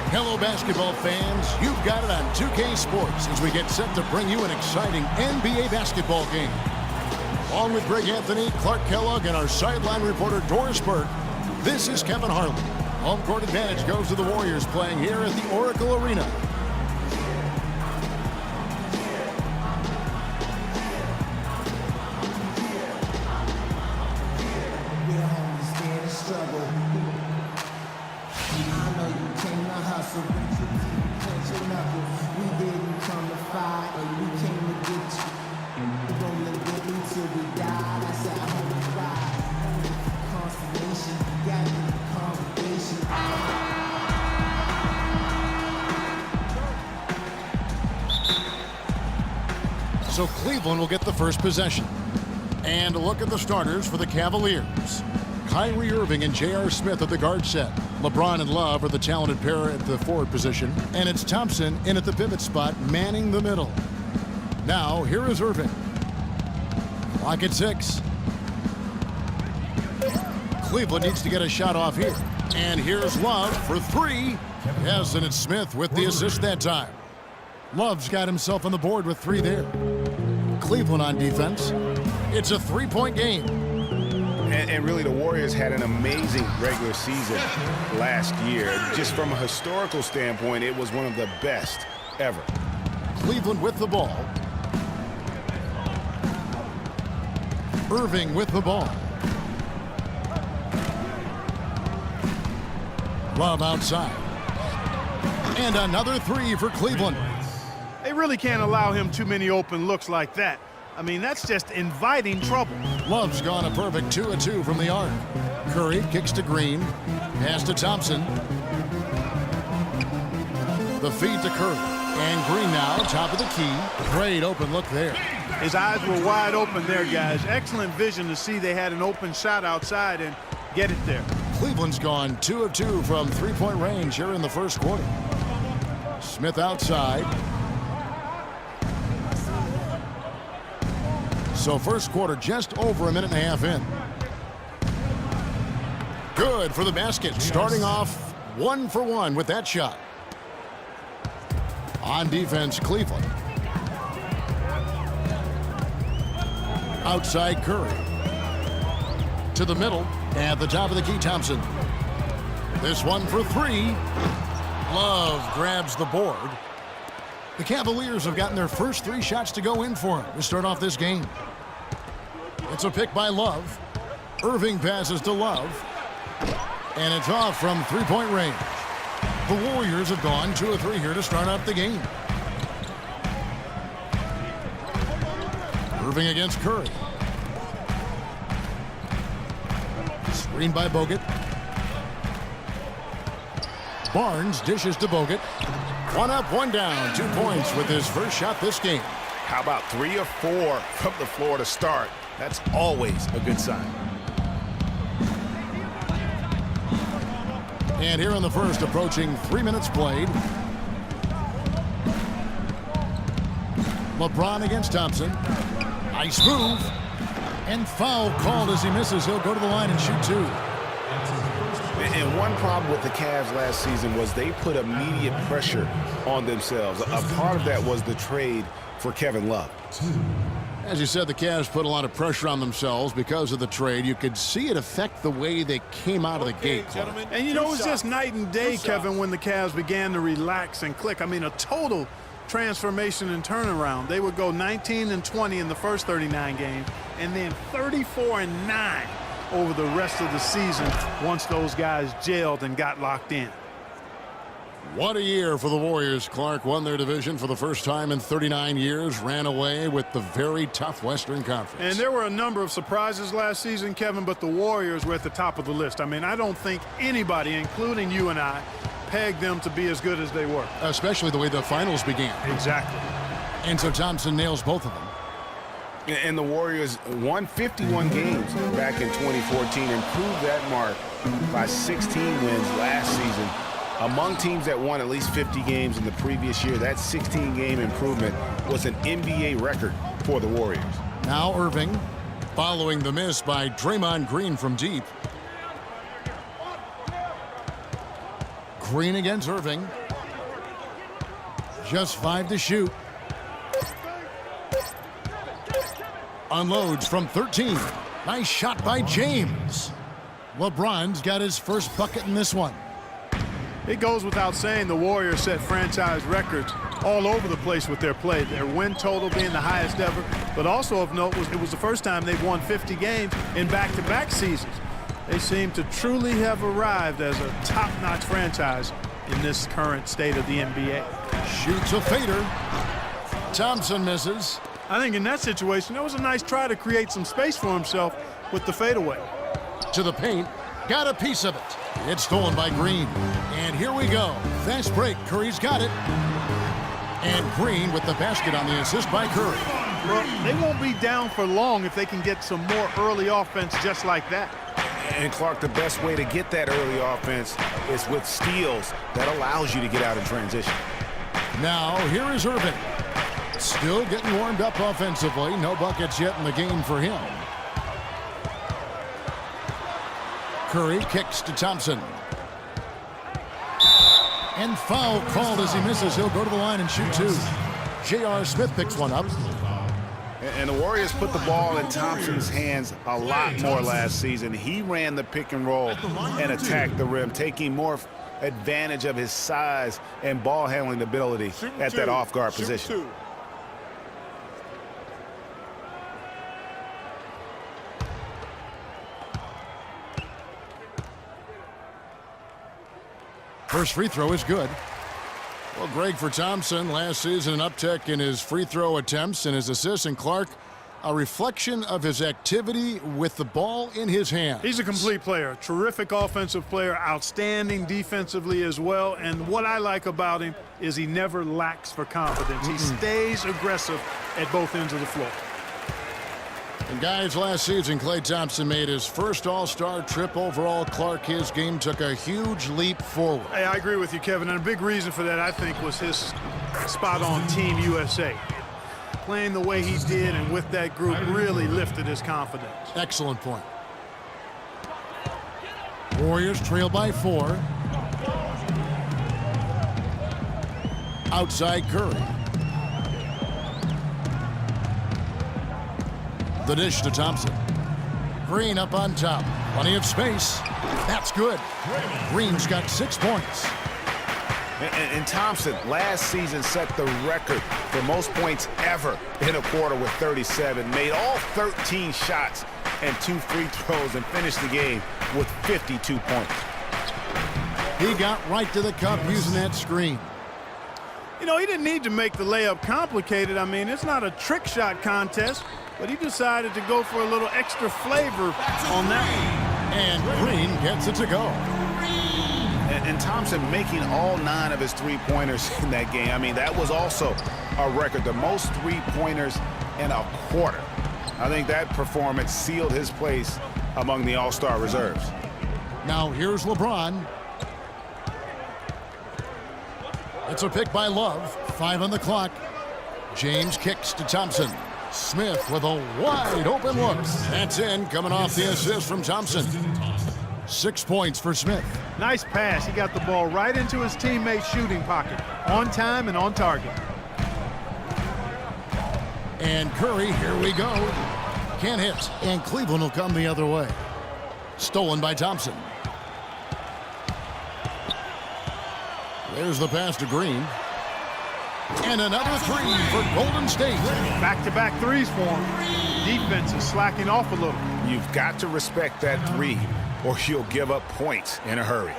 Hello, basketball fans. You've got it on 2K Sports as we get set to bring you an exciting NBA basketball game. Along with Greg Anthony, Clark Kellogg, and our sideline reporter Doris Burke, this is Kevin Harlan. Home court advantage goes to the Warriors playing here at the Oracle Arena. So Cleveland will get the first possession. And a look at the starters for the Cavaliers. Kyrie Irving and J.R. Smith at the guard set. LeBron and Love are the talented pair at the forward position. And it's Thompson in at the pivot spot, manning the middle. Now, here is Irving. Clock at 6. Cleveland needs to get a shot off here. And here's Love for 3. Yes, and it's Smith with the assist that time. Love's got himself on the board with 3 there. Cleveland on defense. It's a 3-point game. And really, the Warriors had an amazing regular season last year. Just from a historical standpoint, it was one of the best ever. Cleveland with the ball. Irving with the ball. Love outside. And another 3 for Cleveland. They really can't allow him too many open looks like that. I mean, that's just inviting trouble. Love's gone a perfect 2 of 2 from the arc. Curry kicks to Green. Pass to Thompson. The feed to Curry. And Green now, top of the key. Great open look there. His eyes were wide open there, guys. Excellent vision to see they had an open shot outside and get it there. Cleveland's gone 2 of 2 from 3-point range here in the first quarter. Smith outside. So first quarter just over a minute and a half in. Good for the basket. Starting off 1 for 1 with that shot. On defense, Cleveland. Outside Curry. To the middle. At the top of the key, Thompson. This one for 3. Love grabs the board. The Cavaliers have gotten their first 3 shots to go in for him to start off this game. It's a pick by Love. Irving passes to Love. And it's off from 3-point range. The Warriors have gone 2 of 3 here to start out the game. Irving against Curry. Screen by Bogut. Barnes dishes to Bogut. 1 up, 1 down. 2 points with his first shot this game. How about 3 or 4 from the floor to start? That's always a good sign. And here in the first, approaching 3 minutes played. LeBron against Thompson. Nice move. And foul called as he misses. He'll go to the line and shoot 2. And one problem with the Cavs last season was they put immediate pressure on themselves. A part of that was the trade for Kevin Love. As you said, the Cavs put a lot of pressure on themselves because of the trade. You could see it affect the way they came out of the gate. And you know, it was just night and day, Kevin, when the Cavs began to relax and click. I mean, a total transformation and turnaround. They would go 19-20 in the first 39 games and then 34-9 over the rest of the season once those guys gelled and got locked in. What a year for the Warriors. Clark won their division for the first time in 39 years, ran away with the very tough Western Conference. And there were a number of surprises last season, Kevin, but the Warriors were at the top of the list. I mean, I don't think anybody, including you and I, pegged them to be as good as they were. Especially the way the finals began. Exactly. And so Thompson nails both of them. And the Warriors won 51 games back in 2014 and proved that mark by 16 wins last season. Among teams that won at least 50 games in the previous year, that 16-game improvement was an NBA record for the Warriors. Now Irving, following the miss by Draymond Green from deep. Green against Irving. Just 5 to shoot. Unloads from 13. Nice shot by James. LeBron's got his first bucket in this one. It goes without saying the Warriors set franchise records all over the place with their play. Their win total being the highest ever, but also of note was it was the first time they've won 50 games in back-to-back seasons. They seem to truly have arrived as a top-notch franchise in this current state of the NBA. Shoots a fader. Thompson misses. I think in that situation, it was a nice try to create some space for himself with the fadeaway. To the paint. Got a piece of it. It's stolen by Green. And here we go. Fast break. Curry's got it. And Green with the basket on the assist by Curry. Well, they won't be down for long if they can get some more early offense just like that. And Clark, the best way to get that early offense is with steals that allows you to get out in transition. Now, here is Irving. Still getting warmed up offensively. No buckets yet in the game for him. Curry kicks to Thompson. And foul called as he misses. He'll go to the line and shoot 2. J.R. Smith picks one up. And the Warriors put the ball in Thompson's hands a lot more last season. He ran the pick and roll and attacked the rim, taking more advantage of his size and ball handling ability at that off-guard position. First free throw is good. Well, Greg, for Thompson, last season an uptick in his free throw attempts and his assists, and Clark, a reflection of his activity with the ball in his hand. He's a complete player, terrific offensive player, outstanding defensively as well, and what I like about him is he never lacks for confidence. He stays aggressive at both ends of the floor. And guys, last season, Klay Thompson made his first All-Star trip overall. Clark, his game took a huge leap forward. Hey, I agree with you, Kevin, and a big reason for that, I think, was his spot on Team USA. Playing the way he did and with that group really lifted his confidence. Excellent point. Warriors trail by 4. Outside Curry. The dish to Thompson. Green up on top. Plenty of space. That's good. Green's got 6 points. And Thompson last season set the record for most points ever in a quarter with 37. Made all 13 shots and 2 free throws and finished the game with 52 points. He got right to the cup using that screen. You know, he didn't need to make the layup complicated. I mean, it's not a trick shot contest, but he decided to go for a little extra flavor on that one. And Green gets it to go. And Thompson making all 9 of his three-pointers in that game. I mean, that was also a record, the most three-pointers in a quarter. I think that performance sealed his place among the All-Star reserves. Now here's LeBron. It's a pick by Love. 5 on the clock. James kicks to Thompson. Smith with a wide open look. That's in, coming off the assist from Thompson. 6 points for Smith. Nice pass. He got the ball right into his teammate's shooting pocket. On time and on target. And Curry, here we go. Can't hit. And Cleveland will come the other way. Stolen by Thompson. There's the pass to Green. And another 3 for Golden State. Back-to-back threes for him. Defense is slacking off a little. You've got to respect that 3 or you'll give up points in a hurry.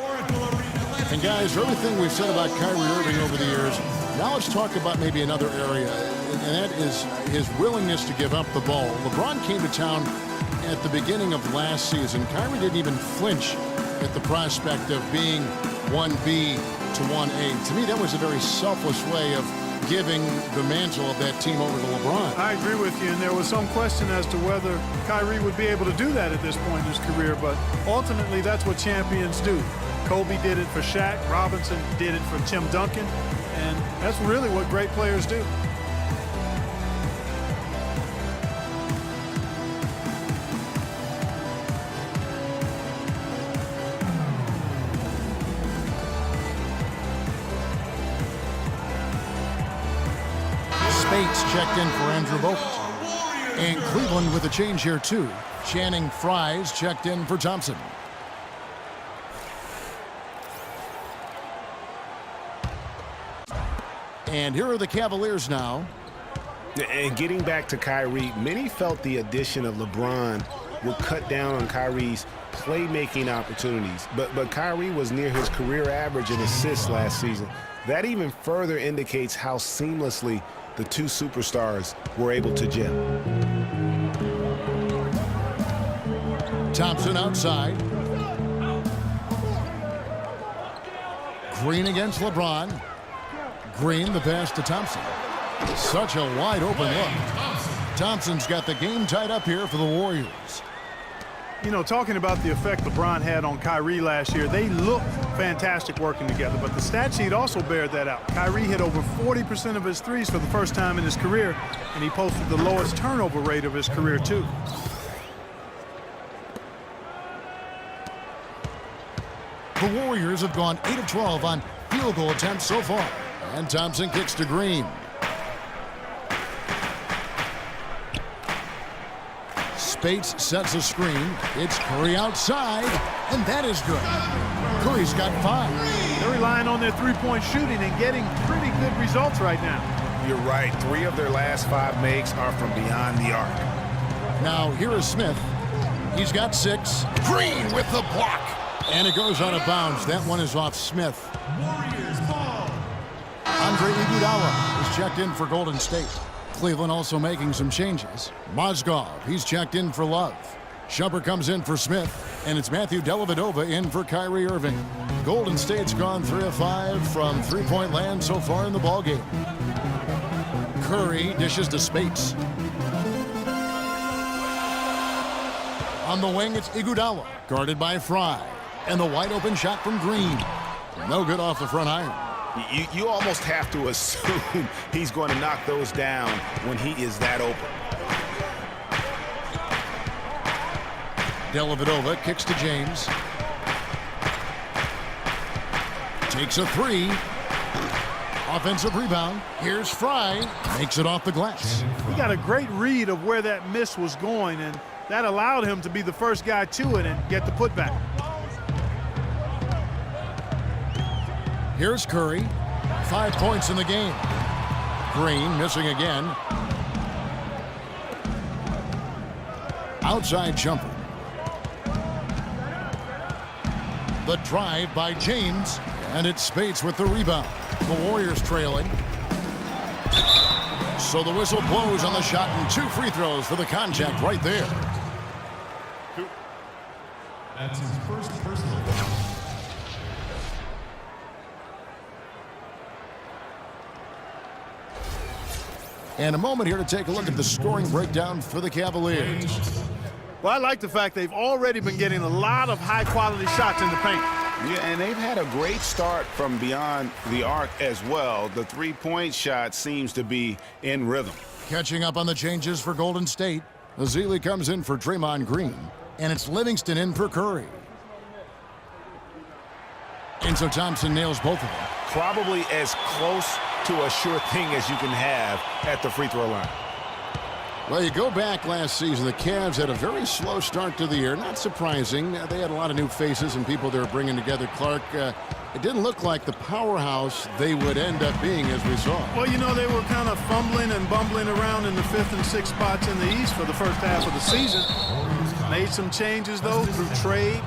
And guys, everything we've said about Kyrie Irving over the years, now let's talk about maybe another area, and that is his willingness to give up the ball. LeBron came to town at the beginning of last season. Kyrie didn't even flinch at the prospect of being 1B to 1A. To me, that was a very selfless way of giving the mantle of that team over to LeBron. I agree with you, and there was some question as to whether Kyrie would be able to do that at this point in his career, but ultimately that's what champions do. Kobe did it for Shaq, Robinson did it for Tim Duncan, and that's really what great players do. Spates checked in for Andrew Bogut. And Cleveland with a change here, too. Channing Frye's checked in for Thompson. And here are the Cavaliers now. And getting back to Kyrie, many felt the addition of LeBron would cut down on Kyrie's playmaking opportunities. But Kyrie was near his career average in assists last season. That even further indicates how seamlessly the two superstars were able to gel. Thompson outside. Green against LeBron. Green, the pass to Thompson. Such a wide open look. Thompson's got the game tied up here for the Warriors. You know, talking about the effect LeBron had on Kyrie last year, they looked fantastic working together, but the stat sheet also bared that out. Kyrie hit over 40% of his threes for the first time in his career, and he posted the lowest turnover rate of his career, too. The Warriors have gone 8 of 12 on field goal attempts so far. And Thompson kicks to Green. Spates sets a screen. It's Curry outside, and that is good. Curry's got 5. They're relying on their three-point shooting and getting pretty good results right now. You're right. 3 of their last 5 makes are from beyond the arc. Now here is Smith. He's got 6. Green with the block. And it goes out of bounds. That one is off Smith. Warriors ball. Andre Iguodala is checked in for Golden State. Cleveland also making some changes. Mozgov, he's checked in for Love. Shumpert comes in for Smith, and it's Matthew Dellavedova in for Kyrie Irving. Golden State's gone 3 of 5 from three-point land so far in the ballgame. Curry dishes to Spates. On the wing, it's Iguodala, guarded by Frye. And the wide-open shot from Green. No good off the front iron. You almost have to assume he's going to knock those down when he is that open. Dellavedova kicks to James. Takes a 3. Offensive rebound. Here's Frye. Makes it off the glass. He got a great read of where that miss was going, and that allowed him to be the first guy to it and get the putback. Here's Curry. 5 points in the game. Green missing again. Outside jumper. The drive by James, and it's Spates with the rebound. The Warriors trailing. So the whistle blows on the shot, and 2 free throws for the contact right there. That's his first personal foul. And a moment here to take a look at the scoring breakdown for the Cavaliers. Well, I like the fact they've already been getting a lot of high-quality shots in the paint. Yeah, and they've had a great start from beyond the arc as well. The three-point shot seems to be in rhythm. Catching up on the changes for Golden State. Azili comes in for Draymond Green. And it's Livingston in for Curry. And so Thompson nails both of them. Probably as close to a sure thing as you can have at the free throw line. Well, you go back last season, the Cavs had a very slow start to the year. Not surprising. They had a lot of new faces and people they were bringing together. Clark, it didn't look like the powerhouse they would end up being, as we saw. Well, you know, they were kind of fumbling and bumbling around in the 5th and 6th spots in the East for the first half of the season. Made some changes, though, through trade,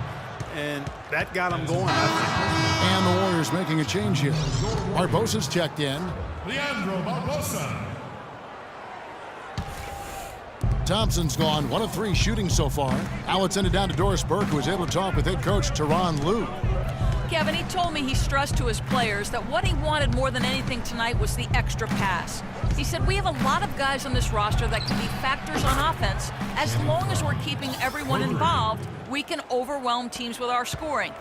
and that got them going, I think. And the Warriors making a change here. Barbosa's checked in. Leandro Barbosa. Thompson's gone 1 of 3 shooting so far. Now it's ended down to Doris Burke, who was able to talk with head coach Tyronn Lue. Kevin, he told me he stressed to his players that what he wanted more than anything tonight was the extra pass. He said, we have a lot of guys on this roster that can be factors on offense. As long as we're keeping everyone involved, we can overwhelm teams with our scoring.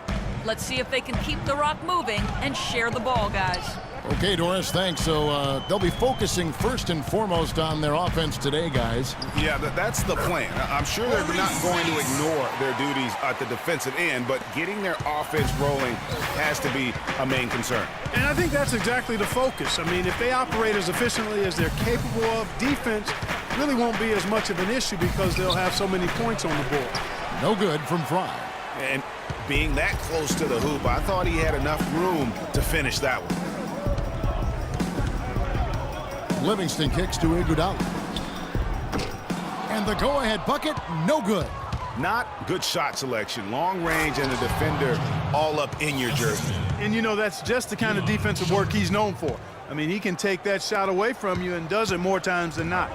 Let's see if they can keep the rock moving and share the ball, guys. Okay, Doris, thanks. So they'll be focusing first and foremost on their offense today, guys. Yeah, that's the plan. I'm sure they're not going to ignore their duties at the defensive end, but getting their offense rolling has to be a main concern. And I think that's exactly the focus. I mean, if they operate as efficiently as they're capable of, defense really won't be as much of an issue because they'll have so many points on the board. No good from Fry. And being that close to the hoop, I thought he had enough room to finish that one. Livingston kicks to Iguodala. And the go-ahead bucket, no good. Not good shot selection. Long range and the defender all up in your jersey. And, you know, that's just the kind of defensive work he's known for. I mean, he can take that shot away from you and does it more times than not.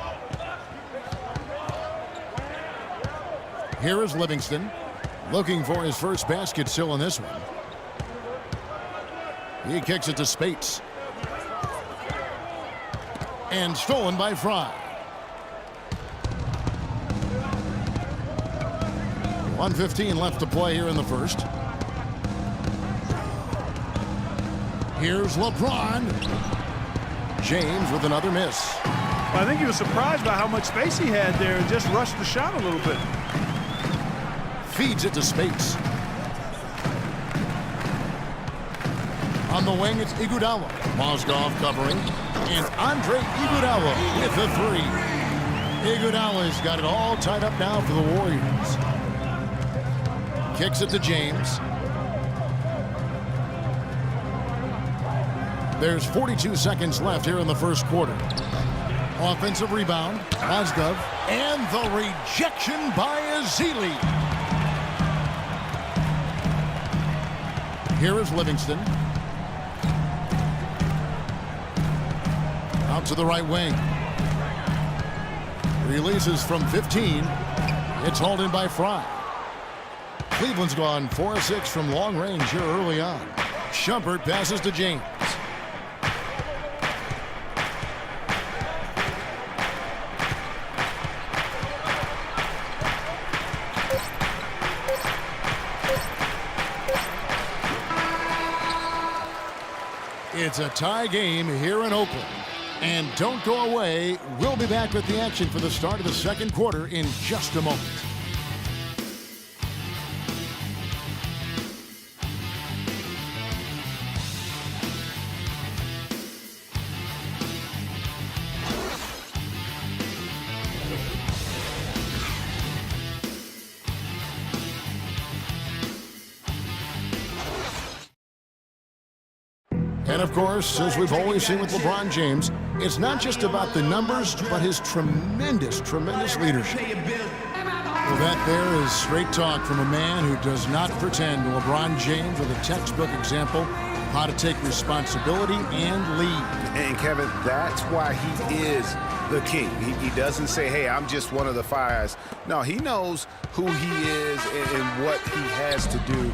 Here is Livingston looking for his first basket still in this one. He kicks it to Spates. And stolen by Fry. 1:15 left to play here in the first. Here's LeBron. James with another miss. I think he was surprised by how much space he had there and just rushed the shot a little bit. Feeds it to Spates. On the wing, it's Iguodala. Mozgov covering. And Andre Iguodala with the three. Iguodala's got it all tied up now for the Warriors. Kicks it to James. There's 42 seconds left here in the first quarter. Offensive rebound. Mozgov. And the rejection by Ezeli. Here is Livingston. Out to the right wing. Releases from 15. It's hauled in by Fry. Cleveland's gone 4 of 6 from long range here early on. Shumpert passes to James. It's a tie game here in Oakland. And don't go away. We'll be back with the action for the start of the second quarter in just a moment. And of course, as we've always seen with LeBron James, it's not just about the numbers, but his tremendous leadership. Well, that there is straight talk from a man who does not pretend. LeBron James with a textbook example of how to take responsibility and lead. And Kevin, that's why he is the king. He doesn't say, hey, I'm just one of the fives. No, he knows who he is and what he has to do.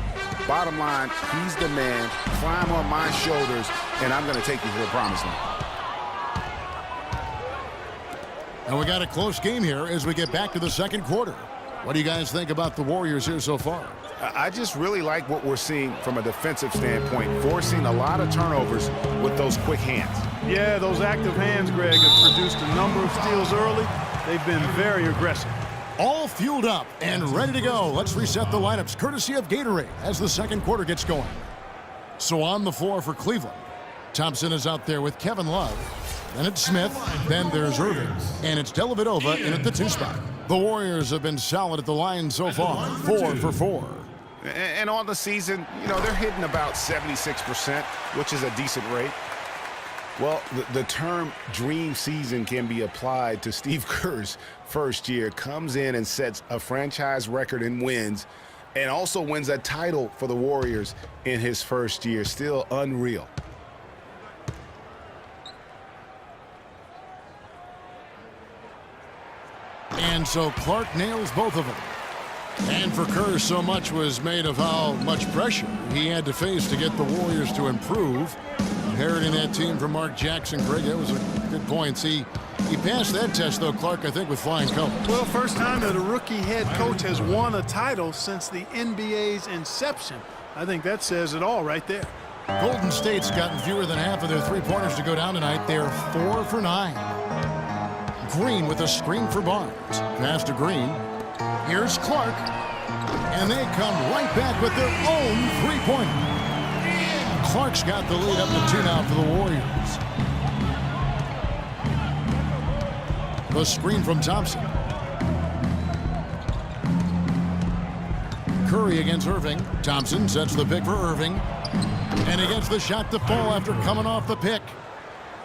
Bottom line, he's the man. Climb on my shoulders, and I'm going to take you to the promised land. And we got a close game here as we get back to the second quarter. What do you guys think about the Warriors here so far? I just really like what we're seeing from a defensive standpoint, forcing a lot of turnovers with those quick hands. Yeah, those active hands, Greg, have produced a number of steals early. They've been very aggressive. All fueled up and ready to go. Let's reset the lineups courtesy of Gatorade as the second quarter gets going. So on the floor for Cleveland, Thompson is out there with Kevin Love. Then it's Smith. Then there's Irving. And it's Dellavedova in at the 2 spot. The Warriors have been solid at the line so far, 4 for 4. And on the season, you know, they're hitting about 76%, which is a decent rate. Well, the term dream season can be applied to Steve Kerr's first year. Comes in and sets a franchise record in wins and also wins a title for the Warriors in his first year. Still unreal. And so Clark nails both of them. And for Kerr, so much was made of how much pressure he had to face to get the Warriors to improve. Inheriting that team from Mark Jackson, Greg, that was a good point. See, he passed that test, though, Clark, I think, with flying colors. Well, first time that a rookie head coach has won a title since the NBA's inception. I think that says it all right there. Golden State's gotten fewer than half of their three-pointers to go down tonight. They're 4 for 9. Green with a screen for Barnes. Pass to Green. Here's Clark. And they come right back with their own three-pointer. Clark's got the lead up to 2 now for the Warriors. The screen from Thompson. Curry against Irving. Thompson sets the pick for Irving. And he gets the shot to fall after coming off the pick.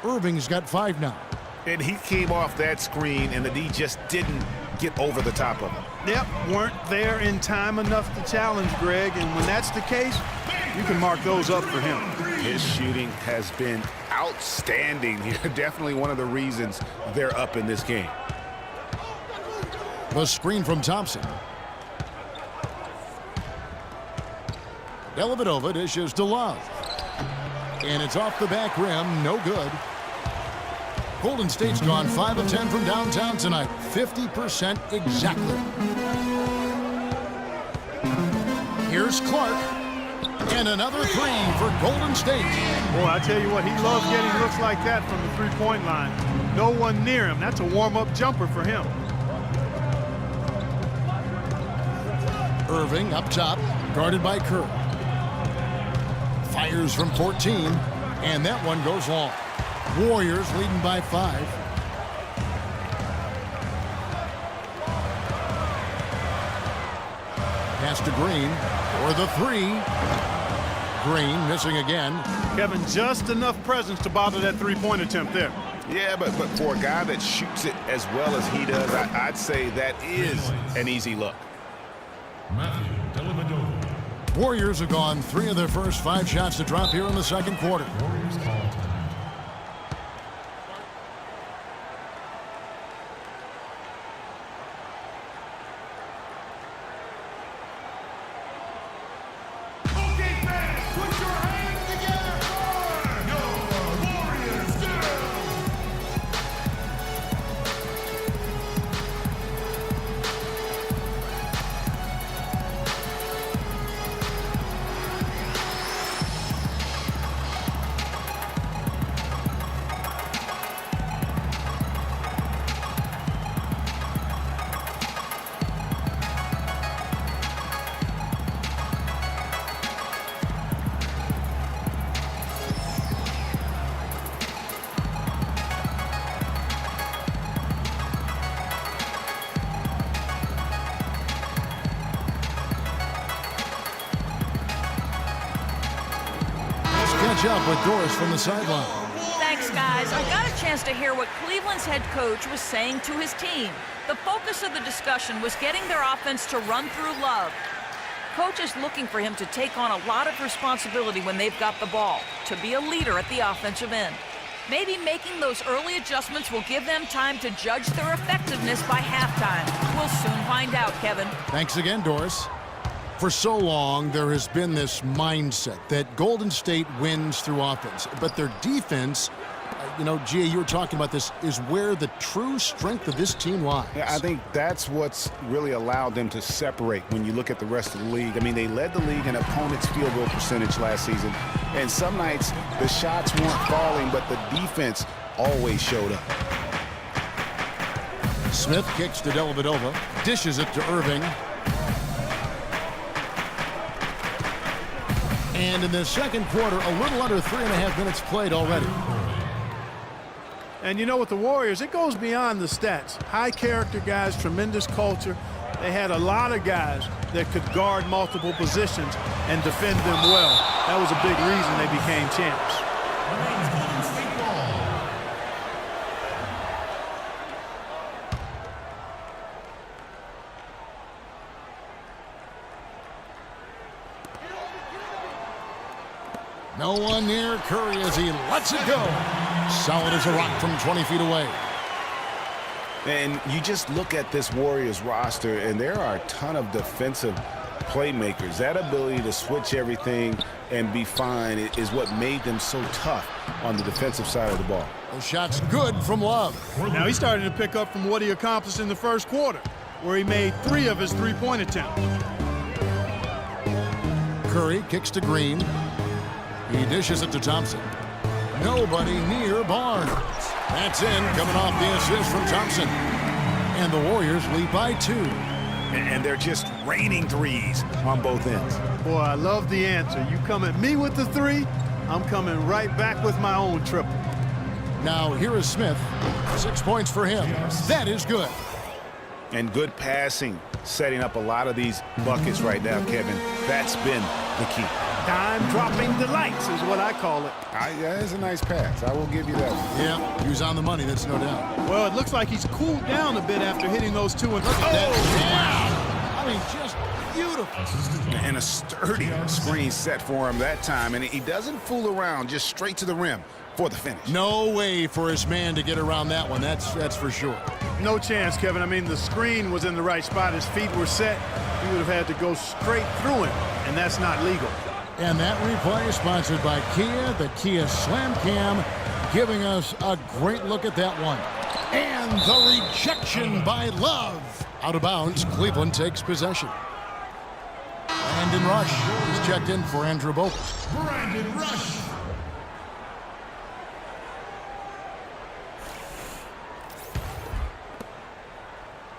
Irving's got 5 now. And he came off that screen, and the D just didn't get over the top of him. Yep, weren't there in time enough to challenge Greg, and when that's the case, you can mark those up for him. His shooting has been outstanding here. Definitely one of the reasons they're up in this game. The screen from Thompson. Dellavedova dishes to Love. And it's off the back rim, no good. Golden State's gone 5 of 10 from downtown tonight. 50% exactly. Here's Clark. And another three for Golden State. Boy, I tell you what, he loves getting looks like that from the three-point line. No one near him. That's a warm-up jumper for him. Irving up top, guarded by Curry. Fires from 14, and that one goes long. Warriors leading by 5. Pass to Green for the 3. Green missing again. Kevin, just enough presence to bother that three-point attempt there. Yeah, but for a guy that shoots it as well as he does, I'd say that is an easy look. Matthew Dellavedova. Warriors have gone 3 of their first 5 shots to drop here in the second quarter. Warriors call time. Up with Doris from the sideline. Thanks, guys. I got a chance to hear what Cleveland's head coach was saying to his team. The focus of the discussion was getting their offense to run through Love. Coach is looking for him to take on a lot of responsibility when they've got the ball, to be a leader at the offensive end. Maybe making those early adjustments will give them time to judge their effectiveness by halftime. We'll soon find out, Kevin. Thanks again, Doris. For so long, there has been this mindset that Golden State wins through offense, but their defense, Gia, you were talking about this, is where the true strength of this team lies. Yeah, I think that's what's really allowed them to separate when you look at the rest of the league. I mean, they led the league in opponents' field goal percentage last season, and some nights the shots weren't falling, but the defense always showed up. Smith kicks to Dellavedova, dishes it to Irving. And in the second quarter, a little under 3.5 minutes played already. And you know, with the Warriors, it goes beyond the stats. High character guys, tremendous culture. They had a lot of guys that could guard multiple positions and defend them well. That was a big reason they became champs. Remains Golden State ball. No one near Curry as he lets it go. Solid as a rock from 20 feet away. And you just look at this Warriors roster, and there are a ton of defensive playmakers. That ability to switch everything and be fine is what made them so tough on the defensive side of the ball. The shot's good from Love. Now he's starting to pick up from what he accomplished in the first quarter, where he made 3 of his three-point attempts. Curry kicks to Green. He dishes it to Thompson. Nobody near Barnes. That's in, coming off the assist from Thompson. And the Warriors lead by 2. And they're just raining threes on both ends. Boy, I love the answer. You come at me with the 3, I'm coming right back with my own triple. Now here is Smith. 6 points for him. That is good. And good passing, setting up a lot of these buckets right now, Kevin. That's been the key. Dime-dropping delights is what I call it. That is a nice pass. I will give you that one. Yeah, he was on the money, that's no doubt. Well, it looks like he's cooled down a bit after hitting those 2 and Look at that. I mean, just beautiful. And a sturdy screen set for him that time. And he doesn't fool around, just straight to the rim for the finish. No way for his man to get around that one. That's for sure. No chance, Kevin. I mean, the screen was in the right spot. His feet were set. He would have had to go straight through him, and that's not legal. And that replay is sponsored by Kia, the Kia Slam Cam, giving us a great look at that one. And the rejection by Love. Out of bounds, Cleveland takes possession. Brandon Rush is checked in for Andrew Bogut. Brandon Rush.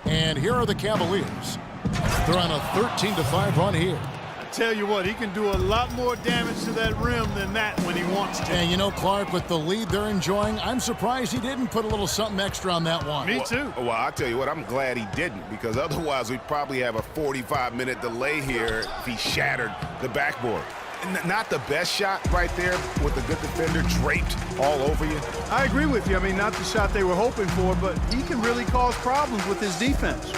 And here are the Cavaliers. They're on a 13-5 run here. Tell you what, he can do a lot more damage to that rim than that when he wants to. And you know, Clark, with the lead they're enjoying, I'm surprised he didn't put a little something extra on that one. Me too. Well, I'll tell you what, I'm glad he didn't, because otherwise we'd probably have a 45-minute delay here if he shattered the backboard. Not the best shot right there with a good defender draped all over you. I agree with you. I mean, not the shot they were hoping for, but he can really cause problems with his defense.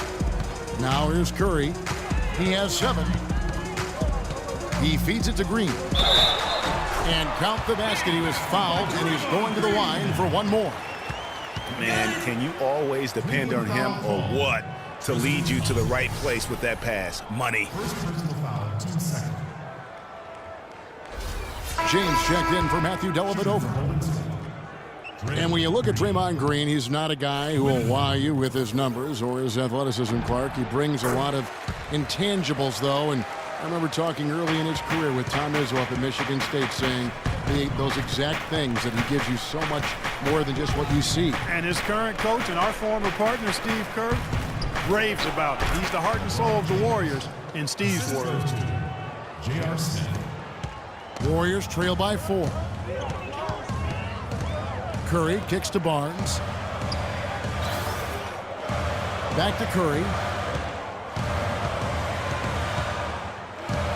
Now here's Curry. He has 7. He feeds it to Green. And count the basket. He was fouled, and he's going to the line for one more. Man, can you always depend on him or what to lead you to the right place with that pass? Money. First personal foul, 2 seconds. James checked in for Matthew Dellavedova. And when you look at Draymond Green, he's not a guy who will wow you with his numbers or his athleticism, Clark. He brings a lot of intangibles, though, and I remember talking early in his career with Tom Izzo up at Michigan State saying those exact things, that he gives you so much more than just what you see. And his current coach and our former partner, Steve Kerr, raves about it. He's the heart and soul of the Warriors, in Steve's words. J.R. Smith. Warriors trail by 4. Curry kicks to Barnes. Back to Curry.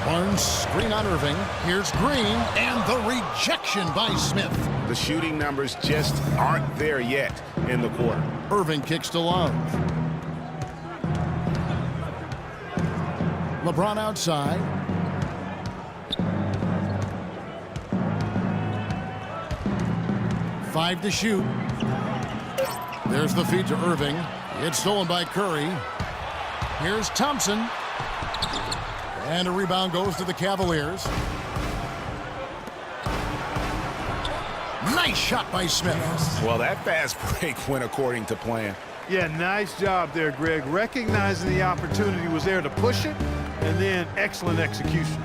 Barnes screen on Irving. Here's Green, and the rejection by Smith. The shooting numbers just aren't there yet in the quarter. Irving kicks to Love. LeBron outside. Five to shoot. There's the feed to Irving. It's stolen by Curry. Here's Thompson. And a rebound goes to the Cavaliers. Nice shot by Smith. Well, that fast break went according to plan. Yeah, nice job there, Greg. Recognizing the opportunity was there to push it, and then excellent execution.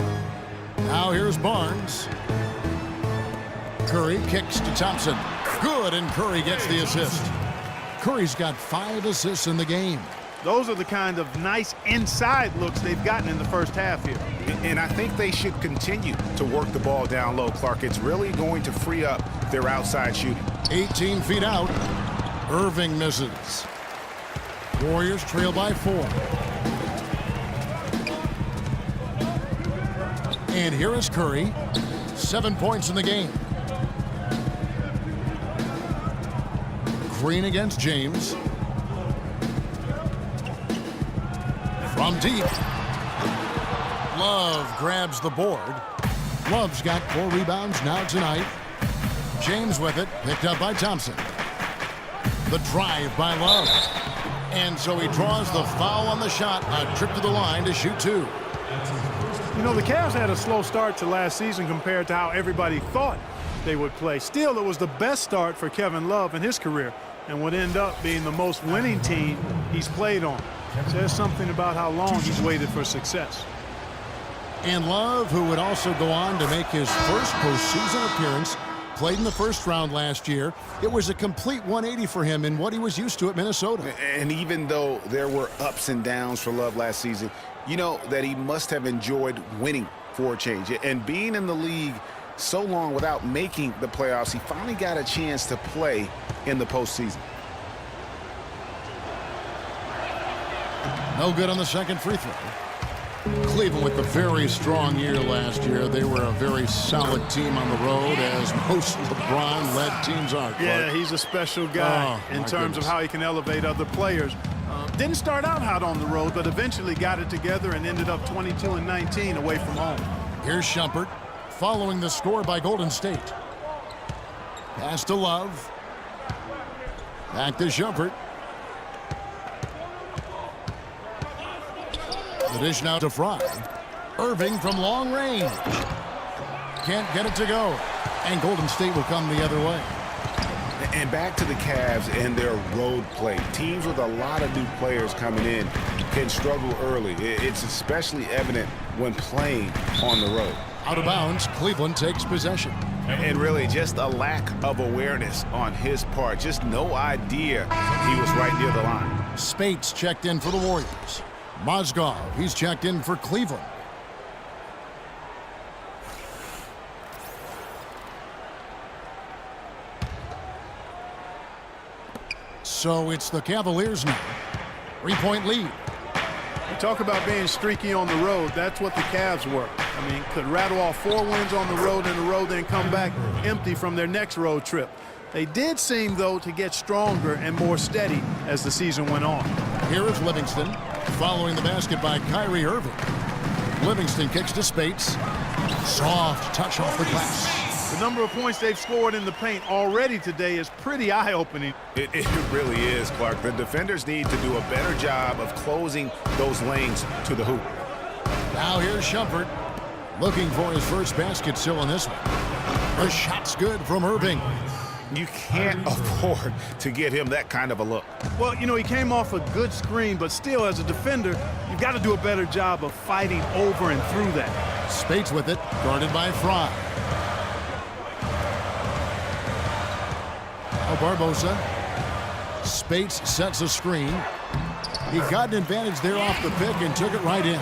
Now here's Barnes. Curry kicks to Thompson. Good, and Curry gets the assist. Curry's got 5 assists in the game. Those are the kind of nice inside looks they've gotten in the first half here. And I think they should continue to work the ball down low, Clark. It's really going to free up their outside shooting. 18 feet out. Irving misses. Warriors trail by 4. And here is Curry. 7 points in the game. Green against James. From deep. Love grabs the board. Love's got 4 rebounds now tonight. James with it, picked up by Thompson. The drive by Love. And so he draws the foul on the shot. A trip to the line to shoot 2. You know, the Cavs had a slow start to last season compared to how everybody thought they would play. Still, it was the best start for Kevin Love in his career and would end up being the most winning team he's played on. Says something about how long he's waited for success. And Love, who would also go on to make his first postseason appearance, played in the first round last year. It was a complete 180 for him in what he was used to at Minnesota. And even though there were ups and downs for Love last season, you know that he must have enjoyed winning for a change. And being in the league so long without making the playoffs, he finally got a chance to play in the postseason. No good on the second free throw. Cleveland with a very strong year last year. They were a very solid team on the road, as most LeBron-led teams are. Clark. Yeah, he's a special guy in terms of how he can elevate other players. Didn't start out hot on the road, but eventually got it together and ended up 22-19 away from home. Here's Shumpert following the score by Golden State. Pass to Love. Back to Shumpert. The dish now to Fry. Irving from long range. Can't get it to go. And Golden State will come the other way. And back to the Cavs and their road play. Teams with a lot of new players coming in can struggle early. It's especially evident when playing on the road. Out of bounds, Cleveland takes possession. And really just a lack of awareness on his part. Just no idea he was right near the line. Spates checked in for the Warriors. Mozgov, he's checked in for Cleveland. So it's the Cavaliers now. 3-point lead. We talk about being streaky on the road. That's what the Cavs were. I mean, could rattle off 4 wins on the road in a row, then come back empty from their next road trip. They did seem, though, to get stronger and more steady as the season went on. Here is Livingston, following the basket by Kyrie Irving. Livingston kicks to Spates. Soft touch off the glass. The number of points they've scored in the paint already today is pretty eye-opening. It really is, Clark. The defenders need to do a better job of closing those lanes to the hoop. Now here's Shumpert, looking for his first basket still in this one. The shot's good from Irving. You can't afford to get him that kind of a look. Well, you know, he came off a good screen, but still, as a defender, you've got to do a better job of fighting over and through that. Spates with it, guarded by Fry. Now Barbosa. Spates sets a screen. He got an advantage there off the pick and took it right in.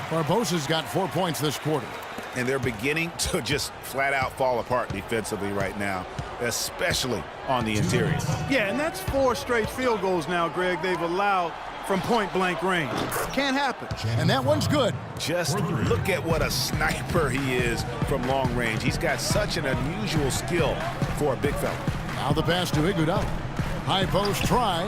Barbosa's got 4 points this quarter. And they're beginning to just flat out fall apart defensively right now, especially on the interior. Yeah, and that's 4 straight field goals now, Greg, they've allowed from point-blank range. Can't happen. And that one's good. Just look at what a sniper he is from long range. He's got such an unusual skill for a big fella. Now the pass to Iguodala. High post try.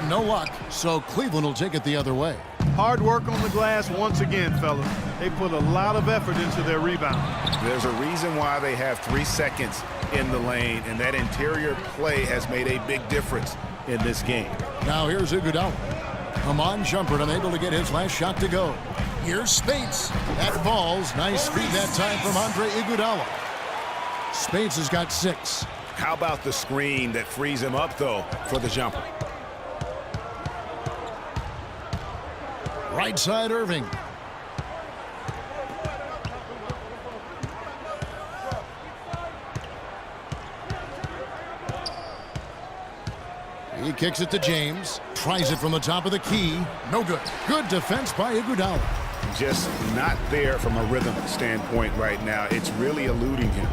No luck, so Cleveland will take it the other way. Hard work on the glass once again, fellas. They put a lot of effort into their rebound. There's a reason why they have 3 seconds in the lane, and that interior play has made a big difference in this game. Now here's Iguodala. Amon Shumpert unable to get his last shot to go. Here's Spates. That falls. Nice feed that time from Andre Iguodala. Spates has got 6. How about the screen that frees him up, though, for the jumper? Right side Irving. He kicks it to James. Tries it from the top of the key. No good. Good defense by Iguodala. Just not there from a rhythm standpoint right now. It's really eluding him.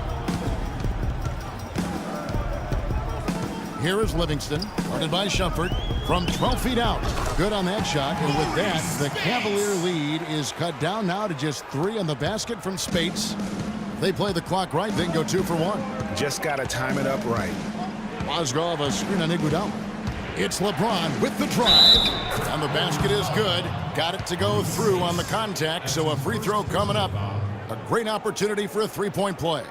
Here is Livingston, guarded by Shumpert from 12 feet out. Good on that shot, and with that, the Cavalier lead is cut down now to just 3 on the basket from Spates. They play the clock right, then go 2 for 1. Just got to time it up right. Mozgov a screen on Iguodala. It's LeBron with the drive, and the basket is good. Got it to go through on the contact, so a free throw coming up. A great opportunity for a 3-point play.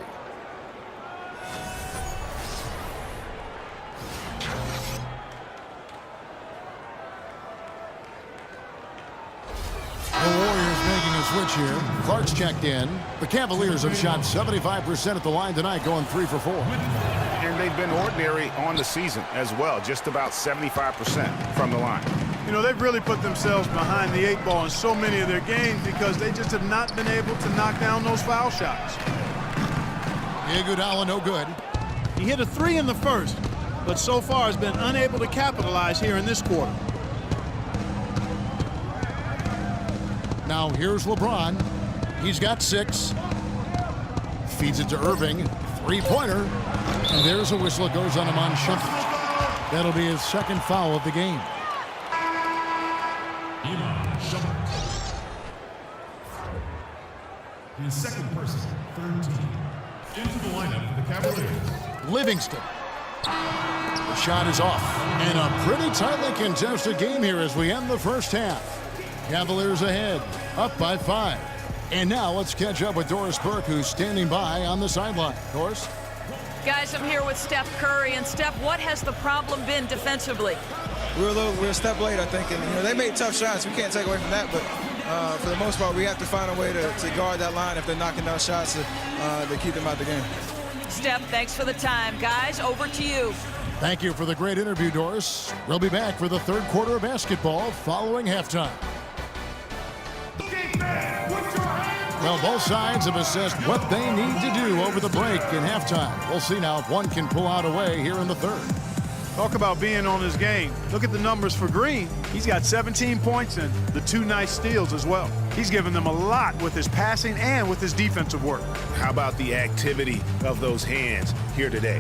Switch here. Clark's checked in. The Cavaliers have shot 75% at the line tonight, going 3 for 4. And they've been ordinary on the season as well, just about 75% from the line. You know, they've really put themselves behind the 8 ball in so many of their games because they just have not been able to knock down those foul shots. Iguodala no good. He hit a 3 in the first, but so far has been unable to capitalize here in this quarter. Now here's LeBron. He's got 6. Feeds it to Irving. 3-pointer. And there's a whistle. It goes on him on Shumpert. That'll be his second foul of the game. His second person, third team. Into the lineup for the Cavaliers. Livingston. The shot is off. And a pretty tightly contested game here as we end the first half. Cavaliers ahead, up by 5. And now let's catch up with Doris Burke, who's standing by on the sideline. Doris? Guys, I'm here with Steph Curry. And Steph, what has the problem been defensively? We're a step late, I think, and they made tough shots. We can't take away from that, but for the most part, we have to find a way to guard that line if they're knocking down shots to keep them out the game. Steph, thanks for the time. Guys, over to you. Thank you for the great interview, Doris. We'll be back for the third quarter of basketball following halftime. Well, both sides have assessed what they need to do over the break in halftime. We'll see now if one can pull out a way here in the third. Talk about being on his game. Look at the numbers for Green. He's got 17 points and the 2 nice steals as well. He's given them a lot with his passing and with his defensive work. How about the activity of those hands here today?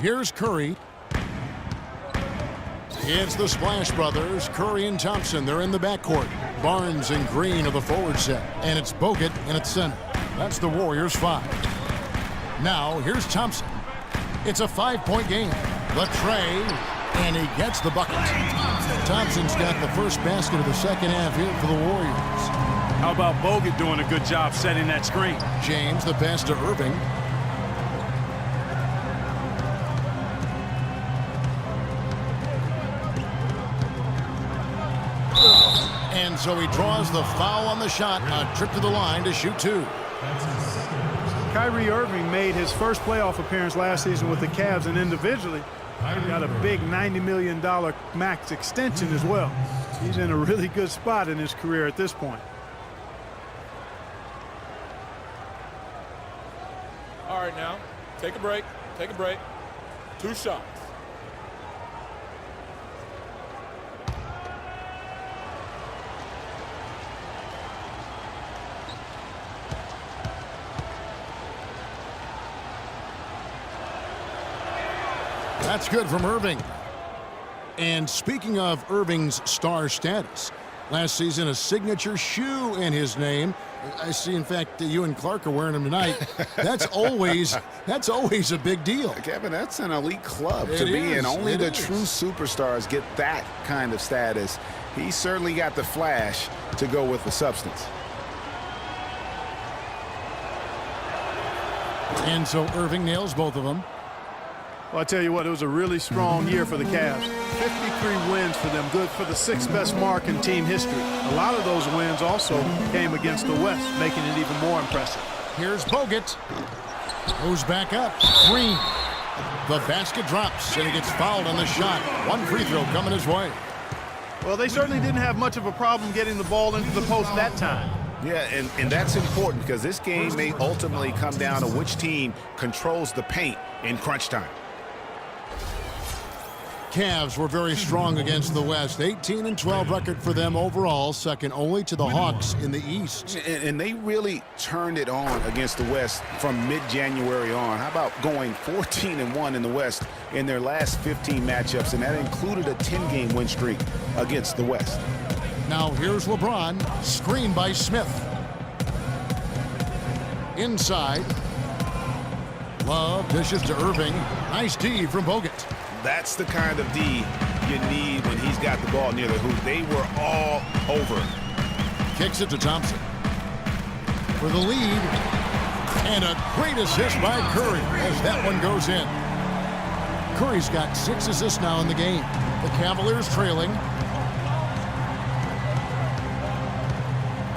Here's Curry. It's the Splash Brothers, Curry and Thompson. They're in the backcourt. Barnes and Green are the forward set. And it's Bogut in its center. That's the Warriors' 5. Now, here's Thompson. It's a 5-point game. Latrey, and he gets the bucket. Thompson's got the first basket of the second half here for the Warriors. How about Bogut doing a good job setting that screen? James, the pass to Irving. And so he draws the foul on the shot. A trip to the line to shoot 2. Kyrie Irving made his first playoff appearance last season with the Cavs, and individually got a big $90 million max extension as well. He's in a really good spot in his career at this point. All right, now, take a break. 2 shots. That's good from Irving. And speaking of Irving's star status, last season a signature shoe in his name. I see, in fact, that you and Clark are wearing them tonight. That's always a big deal. Kevin, that's an elite club It to be is. in. Only It the is. true superstars get that kind of status. He certainly got the flash to go with the substance. And so Irving nails both of them. Well, I tell you what, it was a really strong year for the Cavs. 53 wins for them, good for the 6th best mark in team history. A lot of those wins also came against the West, making it even more impressive. Here's Bogut. Goes back up. Green. The basket drops, and he gets fouled on the shot. 1 free throw coming his way. Well, they certainly didn't have much of a problem getting the ball into the post that time. Yeah, and that's important because this game may ultimately come down to which team controls the paint in crunch time. Cavs were very strong against the West. 18-12 record for them overall, second only to the Hawks in the East. And they really turned it on against the West from mid-January on. How about going 14-1 in the West in their last 15 matchups, and that included a 10-game win streak against the West. Now here's LeBron, screened by Smith. Inside. Love dishes to Irving. Nice D from Bogut. That's the kind of D you need when he's got the ball near the hoop. They were all over. Kicks it to Thompson. For the lead. And a great assist by Curry as that one goes in. Curry's got 6 assists now in the game. The Cavaliers trailing.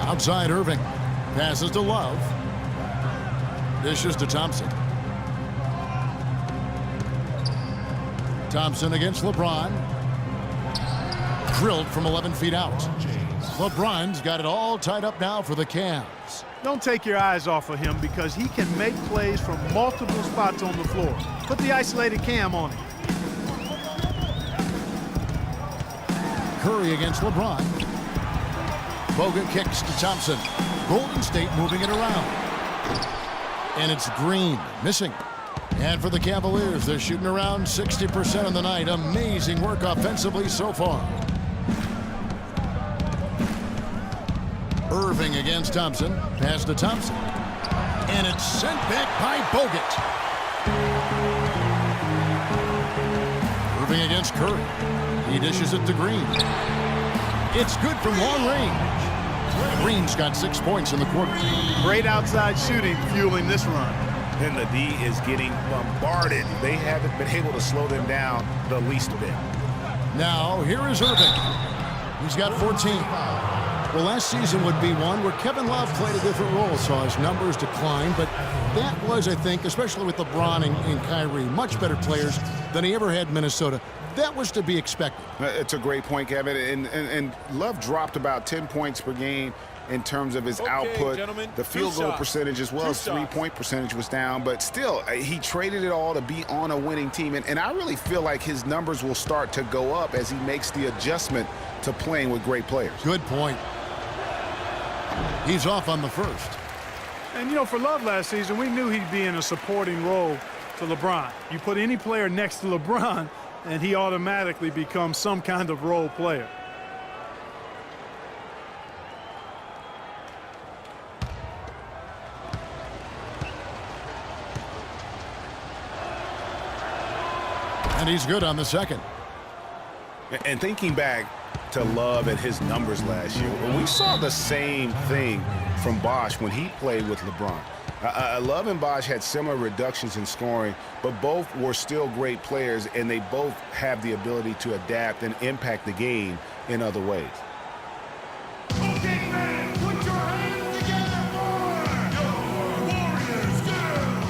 Outside Irving. Passes to Love. Dishes to Thompson. Thompson against LeBron. Drilled from 11 feet out. LeBron's got it all tied up now for the Cavs. Don't take your eyes off of him because he can make plays from multiple spots on the floor. Put the isolated cam on him. Curry against LeBron. Bogut kicks to Thompson. Golden State moving it around. And it's Green missing. And for the Cavaliers, they're shooting around 60% on the night. Amazing work offensively so far. Irving against Thompson. Pass to Thompson. And it's sent back by Bogut. Irving against Curry. He dishes it to Green. It's good from long range. Green's got 6 points in the quarter. Great outside shooting fueling this run. And the D is getting bombarded. They haven't been able to slow them down the least bit. Now, here is Irving. He's got 14. Well, last season would be one where Kevin Love played a different role, saw his numbers decline, but that was, I think, especially with LeBron and Kyrie, much better players than he ever had in Minnesota. That was to be expected. It's a great point, Kevin. And Love dropped about 10 points per game in terms of his output. Gentlemen, the field goal percentage as well as three-point percentage was down, but still, he traded it all to be on a winning team. And I really feel like his numbers will start to go up as he makes the adjustment to playing with great players. Good point. He's off on the first. And, you know, for Love last season, we knew he'd be in a supporting role to LeBron. You put any player next to LeBron, and he automatically becomes some kind of role player. And he's good on the second. And thinking back to Love and his numbers last year, we saw the same thing from Bosh when he played with LeBron. Love and Bosh had similar reductions in scoring, but both were still great players, and they both have the ability to adapt and impact the game in other ways. Okay, man, put your hands together for your Warriors girls.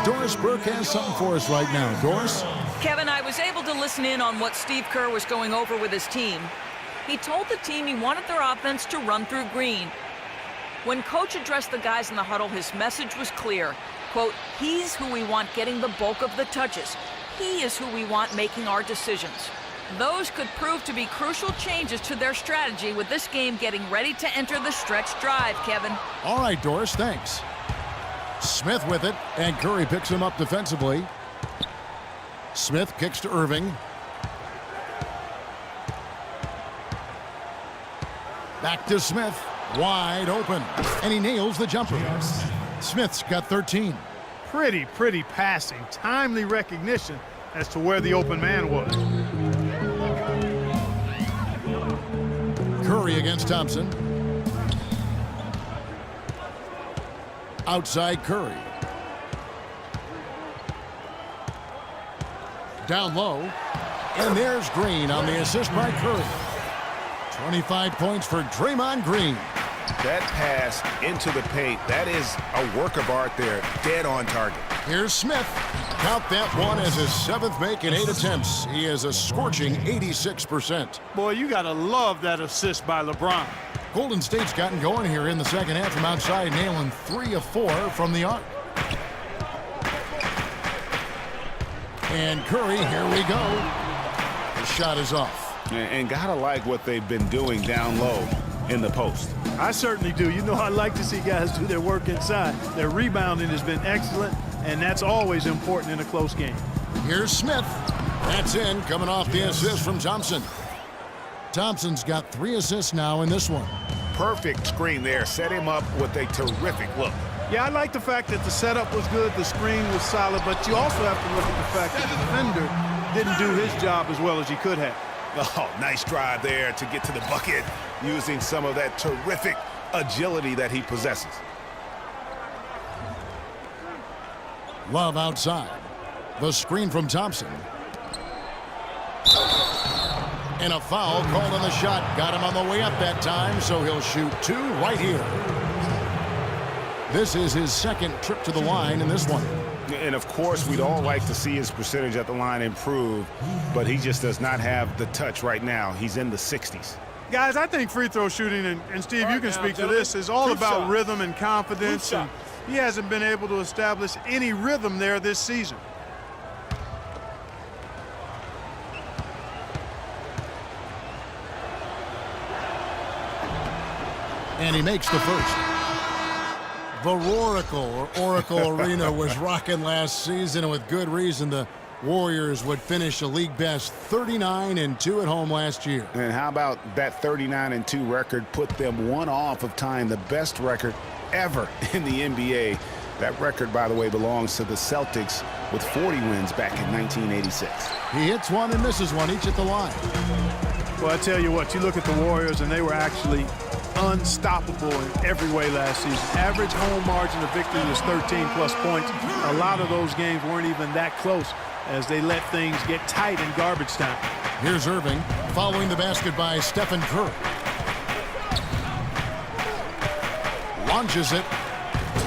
Doris Burke has something for us right now. Doris? Kevin, I was able to listen in on what Steve Kerr was going over with his team. He told the team he wanted their offense to run through Green. When Coach addressed the guys in the huddle, his message was clear. Quote, he's who we want getting the bulk of the touches. He is who we want making our decisions. Those could prove to be crucial changes to their strategy with this game getting ready to enter the stretch drive, Kevin. All right, Doris, thanks. Smith with it, and Curry picks him up defensively. Smith kicks to Irving. Back to Smith, wide open, and he nails the jumper. Smith's got 13. Pretty passing, timely recognition as to where the open man was. Curry against Thompson. Outside Curry. Down low. And there's Green on the assist by Curry. 25 points for Draymond Green. That pass into the paint, that is a work of art there. Dead on target. Here's Smith. Count that one as his 7th make in 8 attempts. He is a scorching 86%. Boy, you got to love that assist by LeBron. Golden State's gotten going here in the second half from outside, nailing 3 of 4 from the arc. And Curry, here we go. The shot is off. And gotta like what they've been doing down low in the post. I certainly do. You know, I like to see guys do their work inside. Their rebounding has been excellent, and that's always important in a close game. Here's Smith. That's in, coming off the assist from Thompson. Thompson's got 3 assists now in this one. Perfect screen there. Set him up with a terrific look. Yeah, I like the fact that the setup was good, the screen was solid, but you also have to look at the fact that the defender didn't do his job as well as he could have. Oh, nice drive there to get to the bucket, using some of that terrific agility that he possesses. Love outside. The screen from Thompson. And a foul called on the shot. Got him on the way up that time, so he'll shoot 2 right here. This is his 2nd trip to the line in this one. And of course, we'd all like to see his percentage at the line improve, but he just does not have the touch right now. He's in the 60s. Guys, I think free throw shooting, and Steve, you can speak to this, is all about rhythm and confidence. And he hasn't been able to establish any rhythm there this season. And he makes the first. The Oracle Arena was rocking last season, and with good reason. The Warriors would finish a league best 39-2 at home last year. And how about that 39-2 record put them 1 off of tying the best record ever in the NBA. That record, by the way, belongs to the Celtics with 40 wins back in 1986. He hits one and misses one, each at the line. Well, I tell you what, you look at the Warriors, and they were actually unstoppable in every way last season. Average home margin of victory was 13+ points. A lot of those games weren't even that close as they let things get tight in garbage time. Here's Irving following the basket by Stephen Curry. Launches it.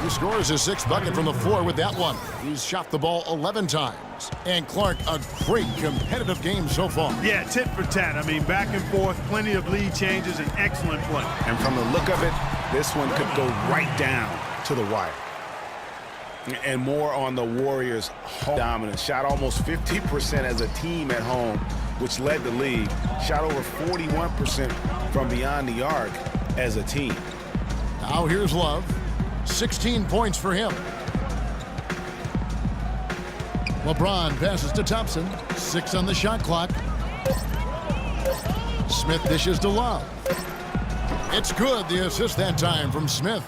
He scores his 6th bucket from the floor with that one. He's shot the ball 11 times. And Clark, a great competitive game so far. Yeah, tit for tat. I mean, back and forth, plenty of lead changes, and excellent play. And from the look of it, this one could go right down to the wire. And more on the Warriors' home dominance. Shot almost 50% as a team at home, which led the league. Shot over 41% from beyond the arc as a team. Now here's Love. 16 points for him. LeBron passes to Thompson. 6 on the shot clock. Smith dishes to Love. It's good. The assist that time from Smith.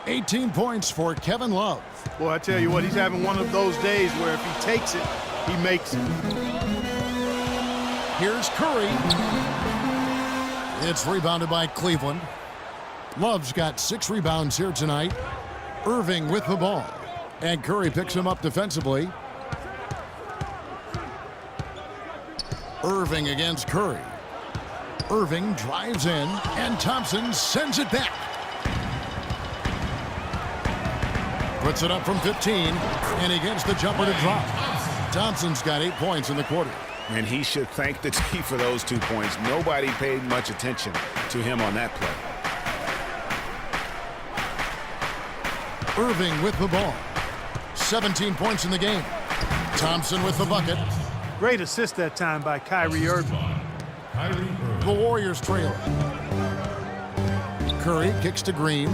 18 points for Kevin Love. Boy, I tell you what, he's having one of those days where if he takes it, he makes it. Here's Curry. It's rebounded by Cleveland. Love's got 6 rebounds here tonight. Irving with the ball. And Curry picks him up defensively. Irving against Curry. Irving drives in, and Thompson sends it back. Puts it up from 15, and he gets the jumper to drop. Thompson's got 8 points in the quarter. And he should thank the team for those 2 points. Nobody paid much attention to him on that play. Irving with the ball. 17 points in the game. Thompson with the bucket. Great assist that time by Kyrie Irving. The Warriors trail. Curry kicks to Green.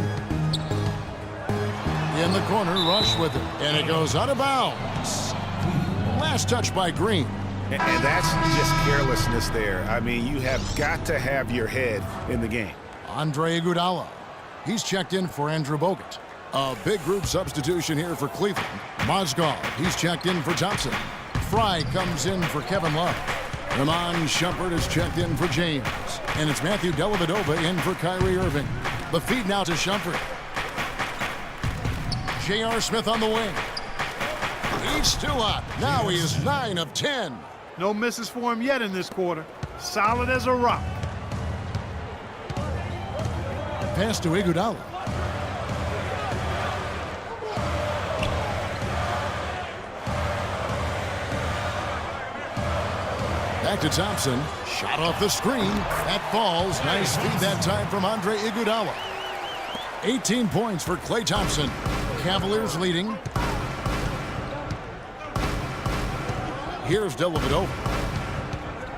In the corner, Rush with it. And it goes out of bounds. Last touch by Green. And that's just carelessness there. I mean, you have got to have your head in the game. Andre Iguodala. He's checked in for Andrew Bogut. A big group substitution here for Cleveland. Mozgov, he's checked in for Thompson. Fry comes in for Kevin Love. Ramon Shumpert is checked in for James. And it's Matthew Dellavedova in for Kyrie Irving. The feed now to Shumpert. J.R. Smith on the wing. He's still up. Now he is 9 of 10. No misses for him yet in this quarter. Solid as a rock. Pass to Iguodala. Back to Thompson. Shot off the screen. That falls. Nice feed that time from Andre Iguodala. 18 points for Klay Thompson. Cavaliers leading. Here's Dellavedova.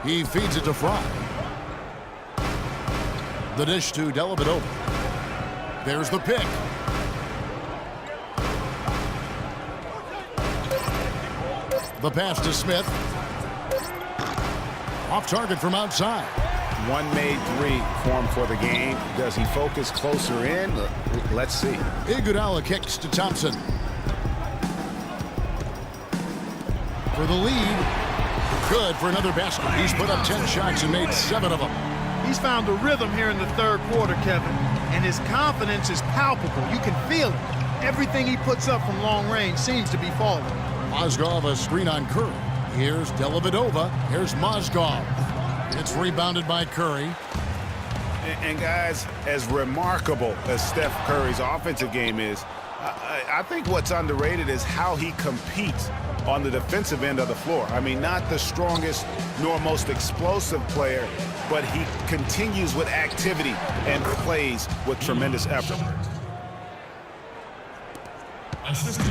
He feeds it to Fry. The dish to Dellavedova. There's the pick. The pass to Smith. Off target from outside. One made three formed for the game. Does he focus closer in? Let's see. Iguodala kicks to Thompson. For the lead. Good for another basket. He's put up 10 shots and made 7 of them. He's found a rhythm here in the third quarter, Kevin, and his confidence is palpable. You can feel it. Everything he puts up from long range seems to be falling. Mozgov a screen on Curry. Here's Dellavedova. Here's Mozgov. It's rebounded by Curry. And guys, as remarkable as Steph Curry's offensive game is, I think what's underrated is how he competes on the defensive end of the floor. I mean, not the strongest nor most explosive player, but he continues with activity and plays with tremendous effort.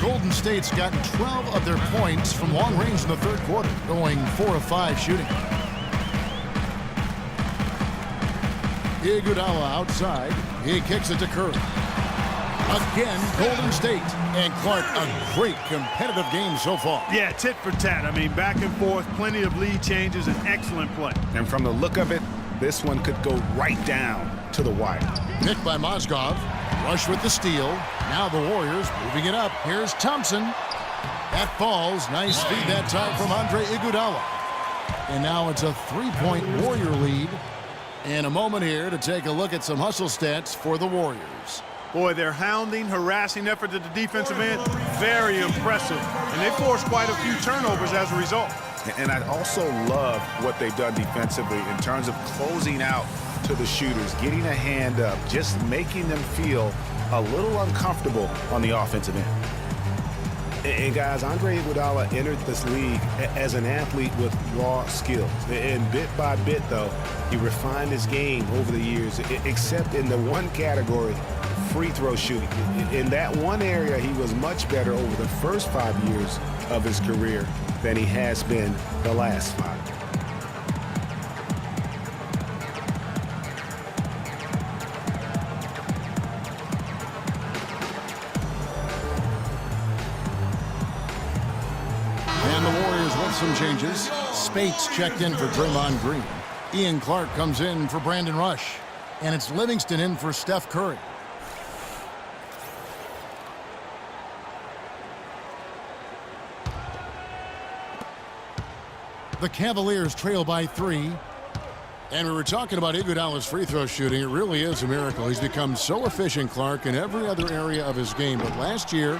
Golden State's gotten 12 of their points from long range in the third quarter, going 4 of 5 shooting. Iguodala outside. He kicks it to Curry. Again, Golden State. And Clark, a great competitive game so far. Yeah, tit for tat. I mean, back and forth, plenty of lead changes, and excellent play. And from the look of it, this one could go right down to the wire. Picked by Mozgov. Rush with the steal. Now the Warriors moving it up. Here's Thompson. That falls. Nice feed that time from Andre Iguodala. And now it's a 3-point Warrior lead. And a moment here to take a look at some hustle stats for the Warriors. Boy, their hounding, harassing effort at the defensive end, very impressive. And they forced quite a few turnovers as a result. And I also love what they've done defensively in terms of closing out to the shooters, getting a hand up, just making them feel a little uncomfortable on the offensive end. And guys, Andre Iguodala entered this league as an athlete with raw skills. And bit by bit, though, he refined his game over the years, except in the one category, free throw shooting. In that one area, he was much better over the first 5 years of his career than he has been the last 5. And the Warriors with some changes. Spates checked in for Draymond Green. Ian Clark comes in for Brandon Rush. And it's Livingston in for Steph Curry. The Cavaliers trail by 3. And we were talking about Iguodala's free throw shooting. It really is a miracle. He's become so efficient, Clark, in every other area of his game. But last year,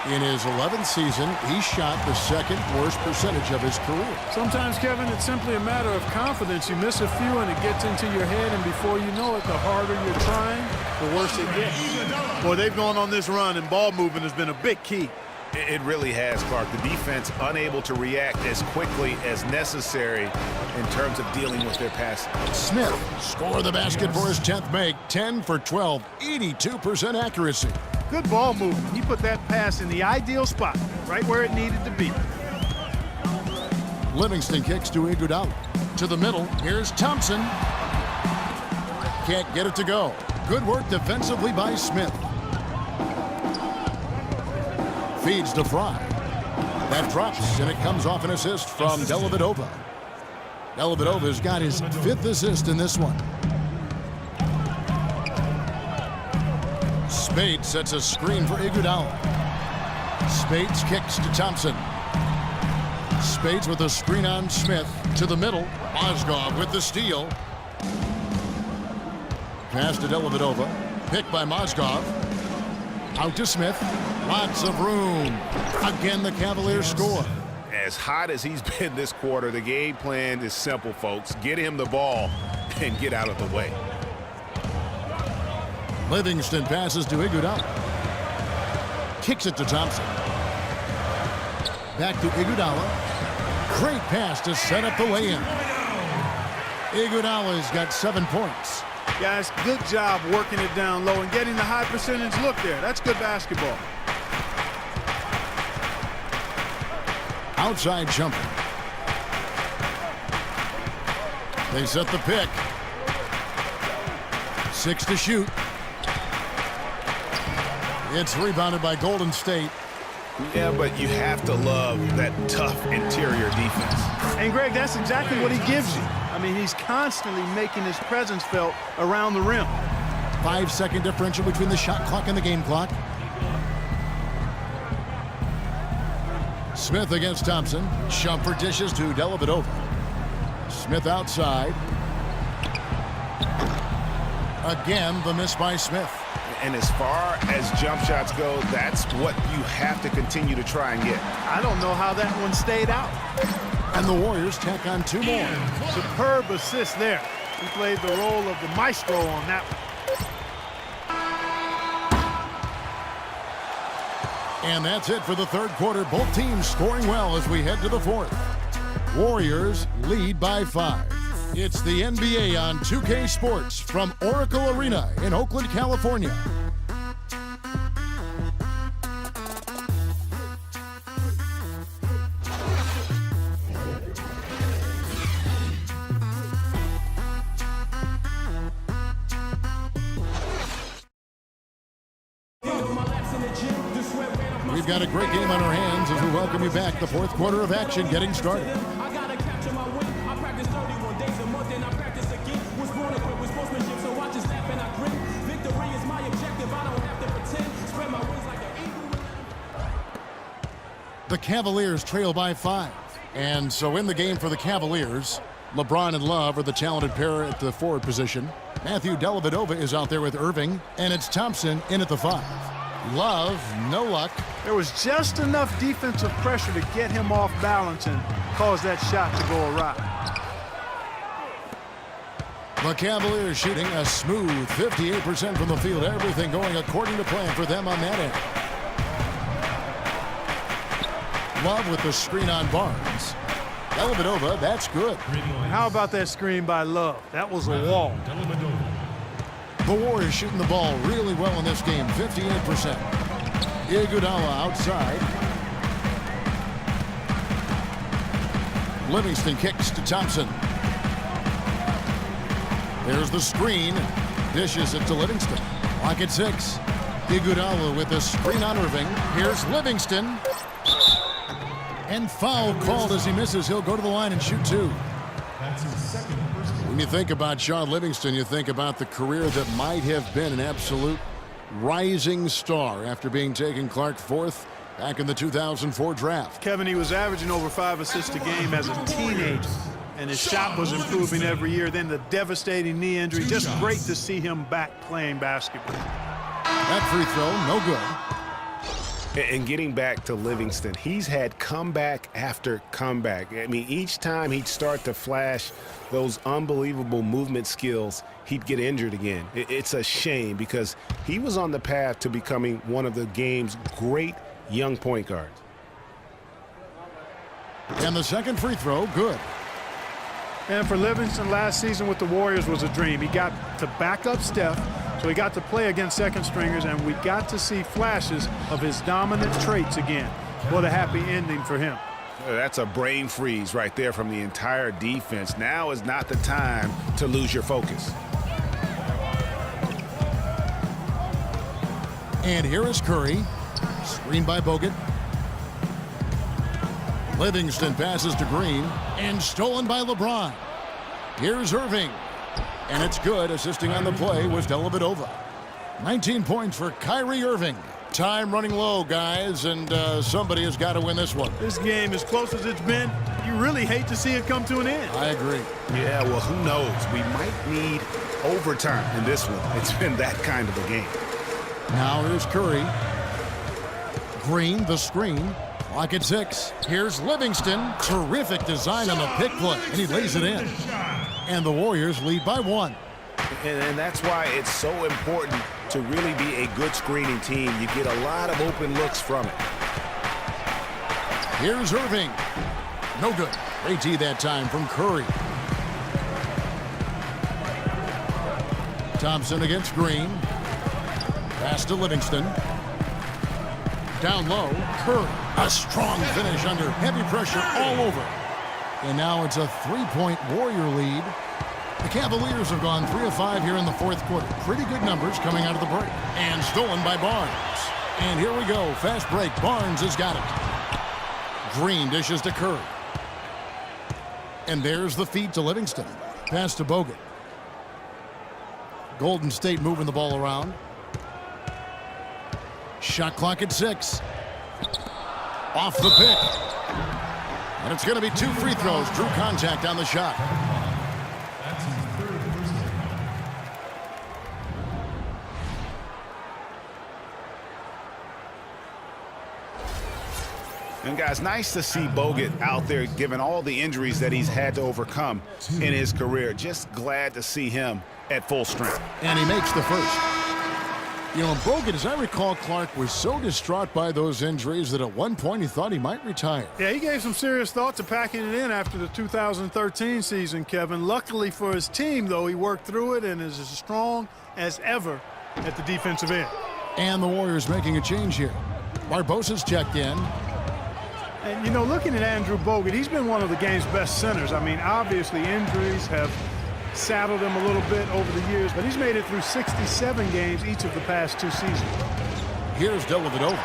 in his 11th season, he shot the second worst percentage of his career. Sometimes, Kevin, it's simply a matter of confidence. You miss a few and it gets into your head, and before you know it, the harder you're trying, the worse it gets. Boy, they've gone on this run, and ball movement has been a big key. It really has, Clark. The defense unable to react as quickly as necessary in terms of dealing with their passing. Smith score the basket for his 10th make. 10 for 12, 82% accuracy. Good ball movement. He put that pass in the ideal spot, right where it needed to be. Livingston kicks to Iguodala. To the middle, here's Thompson. Can't get it to go. Good work defensively by Smith. Feeds to Fry. That drops, and it comes off an assist from Dellavedova. Dellavedova's got his 5th assist in this one. Spades sets a screen for Iguodala. Spades kicks to Thompson. Spades with a screen on Smith. To the middle. Mozgov with the steal. Pass to Dellavedova. Picked by Mozgov. Out to Smith. Lots of room. Again, the Cavaliers score. As hot as he's been this quarter, the game plan is simple, folks. Get him the ball and get out of the way. Livingston passes to Iguodala. Kicks it to Thompson. Back to Iguodala. Great pass to set up the lay-in. Iguodala's got 7 points. Guys, good job working it down low and getting the high percentage look there. That's good basketball. Outside jumper. They set the pick. 6 to shoot. It's rebounded by Golden State. Yeah, but you have to love that tough interior defense. And, Greg, that's exactly what he gives you. I mean, he's constantly making his presence felt around the rim. 5-second differential between the shot clock and the game clock. Smith against Thompson. Shumpert dishes to Dellavedova. Smith outside. Again, the miss by Smith. And as far as jump shots go, that's what you have to continue to try and get. I don't know how that one stayed out. And the Warriors tack on 2 more. Superb assist there. He played the role of the maestro on that one. And that's it for the third quarter. Both teams scoring well as we head to the fourth. Warriors lead by 5. It's the NBA on 2K Sports from Oracle Arena in Oakland, California. We've got a great game on our hands as we welcome you back. The fourth quarter of action getting started. The Cavaliers trail by 5. And so in the game for the Cavaliers, LeBron and Love are the talented pair at the forward position. Matthew Dellavedova is out there with Irving, and it's Thompson in at the 5. Love, no luck. There was just enough defensive pressure to get him off balance and cause that shot to go awry. The Cavaliers shooting a smooth 58% from the field. Everything going according to plan for them on that end. Love with the screen on Barnes. Dellavedova, that's good. How about that screen by Love? That was a wall. The Warriors shooting the ball really well in this game, 58%. Iguodala outside. Livingston kicks to Thompson. There's the screen. Dishes it to Livingston. Lock at 6. Iguodala with the screen on Irving. Here's Livingston. And foul called as he misses. He'll go to the line and shoot 2. That's his second personal. When you think about Sean Livingston, you think about the career that might have been an absolute rising star after being taken Clark 4th back in the 2004 draft. Kevin, he was averaging over 5 assists a game as a teenager, and his shot was improving every year. Then the devastating knee injury. Just great to see him back playing basketball. That free throw, no good. And getting back to Livingston, he's had comeback after comeback. I mean, each time he'd start to flash those unbelievable movement skills, he'd get injured again. It's a shame because he was on the path to becoming one of the game's great young point guards. And the second free throw, good. And for Livingston, last season with the Warriors was a dream. He got to back up Steph, so he got to play against second stringers, and we got to see flashes of his dominant traits again. What a happy ending for him. That's a brain freeze right there from the entire defense. Now is not the time to lose your focus. And here is Curry. Screen by Bogut. Livingston passes to Green and stolen by LeBron. Here's Irving. And it's good. Assisting on the play was Dellavedova. 19 points for Kyrie Irving. Time running low, guys, and somebody has got to win this one. This game, as close as it's been, you really hate to see it come to an end. I agree. Yeah, well, who knows? We might need overtime in this one. It's been that kind of a game. Now here's Curry. Green, the screen. Clock at 6. Here's Livingston. Terrific design on the pick play, and he lays it in. And the Warriors lead by 1. And that's why it's so important to really be a good screening team. You get a lot of open looks from it. Here's Irving. No good. Great D that time from Curry. Thompson against Green. Pass to Livingston. Down low, Curry. A strong finish under heavy pressure all over. And now it's a 3-point Warrior lead. The Cavaliers have gone 3 of 5 here in the fourth quarter. Pretty good numbers coming out of the break. And stolen by Barnes. And here we go. Fast break. Barnes has got it. Green dishes to Curry. And there's the feed to Livingston. Pass to Bogut. Golden State moving the ball around. Shot clock at 6. Off the pick. And it's going to be 2 free throws. Drew contact on the shot. That's his third personal foul. And guys, nice to see Bogut out there given all the injuries that he's had to overcome in his career. Just glad to see him at full strength. And he makes the first. You know, Bogut, as I recall, Clark, was so distraught by those injuries that at one point he thought he might retire. Yeah, he gave some serious thought to packing it in after the 2013 season, Kevin. Luckily for his team, though, he worked through it and is as strong as ever at the defensive end. And the Warriors making a change here. Barbosa's checked in. And, you know, looking at Andrew Bogut, he's been one of the game's best centers. I mean, obviously injuries have saddled him a little bit over the years, but he's made it through 67 games each of the past 2 seasons. Here's Dellavedova.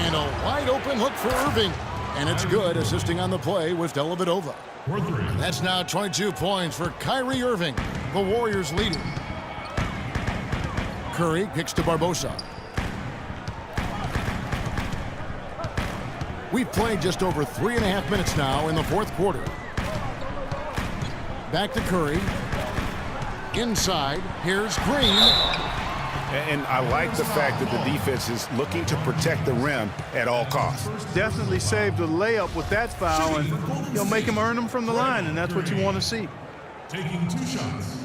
And a wide open look for Irving. And it's good. Assisting on the play was Dellavedova. That's now 22 points for Kyrie Irving, the Warriors leader. Curry kicks to Barbosa. We've played just over 3.5 minutes now in the fourth quarter. Back to Curry. Inside, here's Green. And I like the fact that the defense is looking to protect the rim at all costs. Definitely saved a layup with that foul, and he'll make him earn them from the line, and that's what you want to see. Taking 2 shots.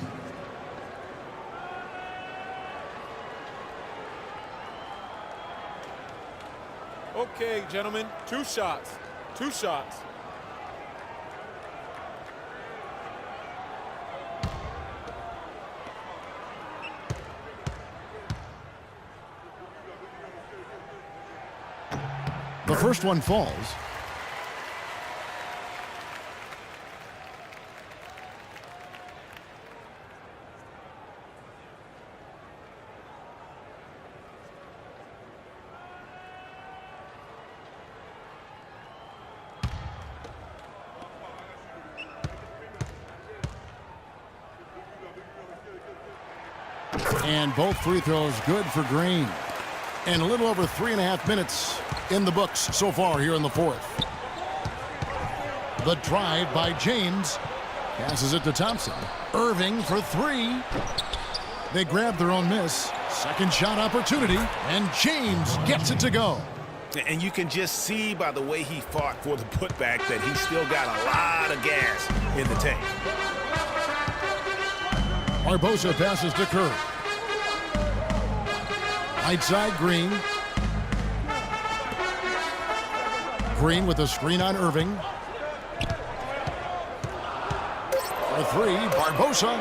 Okay, gentlemen, 2 shots. 2 shots. The first one falls. And both free throws good for Green. And a little over 3.5 minutes in the books so far here in the fourth. The drive by James. Passes it to Thompson. Irving for 3. They grab their own miss. Second shot opportunity. And James gets it to go. And you can just see by the way he fought for the putback that he's still got a lot of gas in the tank. Barbosa passes to Curry. Right side, Green. Green with a screen on Irving. For 3, Barbosa.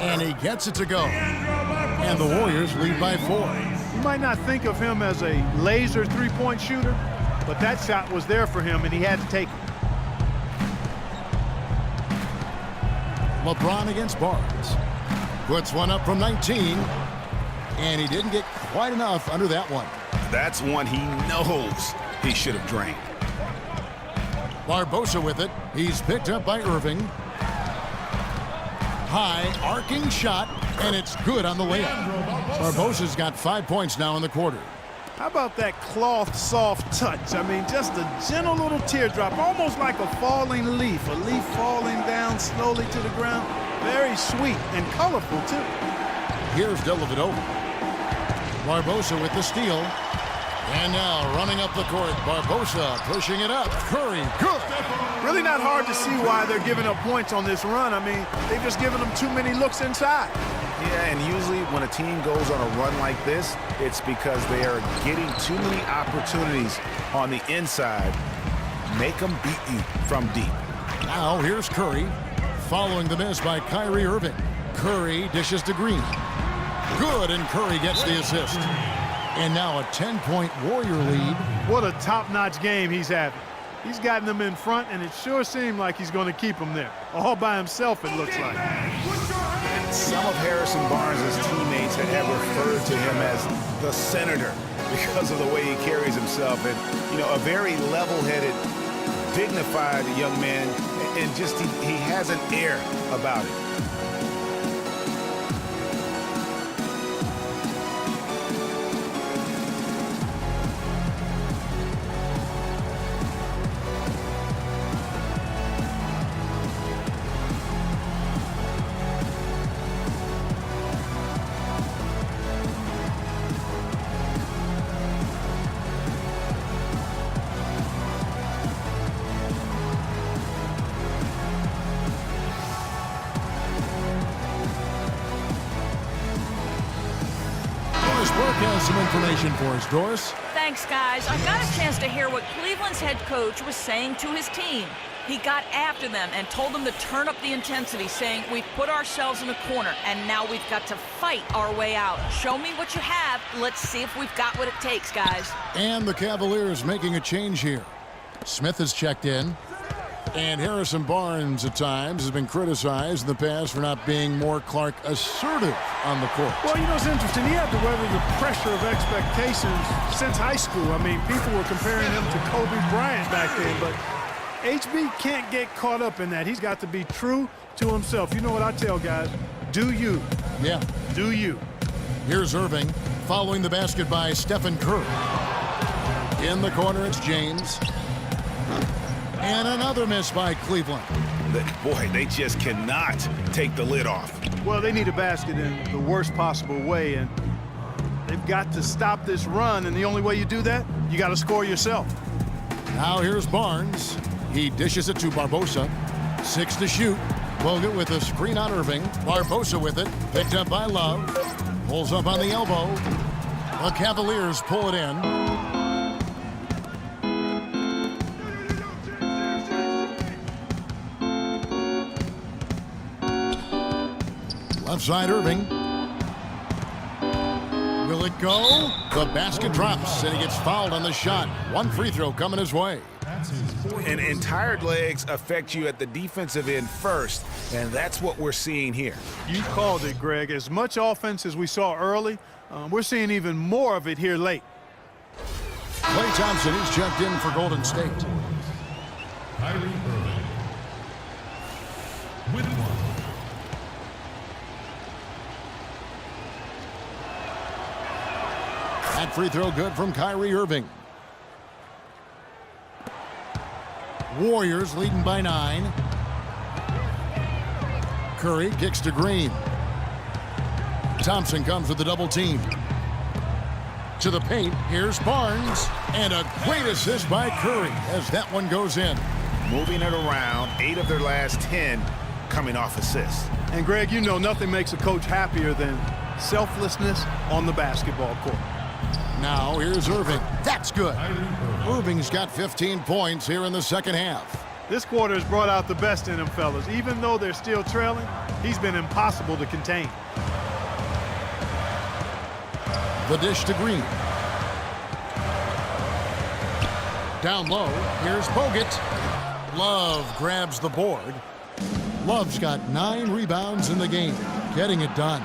And he gets it to go. And the Warriors lead by 4. You might not think of him as a laser three-point shooter, but that shot was there for him, and he had to take it. LeBron against Barnes. Puts one up from 19. And he didn't get quite enough under that one. That's one he knows he should have drained. Barbosa with it. He's picked up by Irving. High arcing shot, and it's good on the layup. Barbosa's got 5 points now in the quarter. How about that cloth soft touch? I mean, just a gentle little teardrop, almost like a falling leaf. A leaf falling down slowly to the ground. Very sweet and colorful, too. Here's Dellavedova. Barbosa with the steal. And now running up the court, Barbosa pushing it up. Curry, good. Really not hard to see why they're giving up points on this run. I mean, they've just given them too many looks inside. Yeah, and usually when a team goes on a run like this, it's because they are getting too many opportunities on the inside. Make them beat you from deep. Now here's Curry, following the miss by Kyrie Irving. Curry dishes to Green. Good, and Curry gets the assist. And now a 10-point Warrior lead. What a top-notch game he's having. He's gotten them in front, and it sure seemed like he's going to keep them there. All by himself, it looks like. Some of Harrison Barnes' teammates have referred to him as the senator because of the way he carries himself. And, you know, a very level-headed, dignified young man, and just he has an air about it. Has some information for us, Doris. Thanks, guys. I got a chance to hear what Cleveland's head coach was saying to his team. He got after them and told them to turn up the intensity, saying, we've put ourselves in a corner, and now we've got to fight our way out. Show me what you have. Let's see if we've got what it takes, guys. And the Cavaliers making a change here. Smith has checked in. And Harrison Barnes at times has been criticized in the past for not being more Clark assertive on the court. Well, you know, it's interesting. He had to weather the pressure of expectations since high school. I mean, people were comparing him to Kobe Bryant back then, but HB can't get caught up in that. He's got to be true to himself. You know what I tell guys? Do you. Yeah. Do you. Here's Irving following the basket by Stephen Curry. In the corner, it's James. And another miss by Cleveland. Boy, they just cannot take the lid off. Well, they need a basket in the worst possible way, and they've got to stop this run, and the only way you do that, you got to score yourself. Now here's Barnes. He dishes it to Barbosa. 6 to shoot. Bogut with a screen on Irving. Barbosa with it. Picked up by Love. Pulls up on the elbow. The Cavaliers pull it in. Left side, Irving. Will it go? The basket drops, and he gets fouled on the shot. One free throw coming his way. And tired legs affect you at the defensive end first, and that's what we're seeing here. You called it, Greg. As much offense as we saw early, we're seeing even more of it here late. Klay Thompson is checked in for Golden State. Kyrie Irving with one. That free throw good from Kyrie Irving. Warriors leading by 9. Curry kicks to Green. Thompson comes with the double team. To the paint, here's Barnes. And a great assist by Curry as that one goes in. Moving it around, 8 of their last 10 coming off assists. And Greg, you know nothing makes a coach happier than selflessness on the basketball court. Now here's Irving. That's good. Irving's got 15 points here in the second half. This quarter has brought out the best in him, fellas. Even though they're still trailing, he's been impossible to contain. The dish to Green. Down low, here's Bogut. Love grabs the board. Love's got 9 rebounds in the game, getting it done.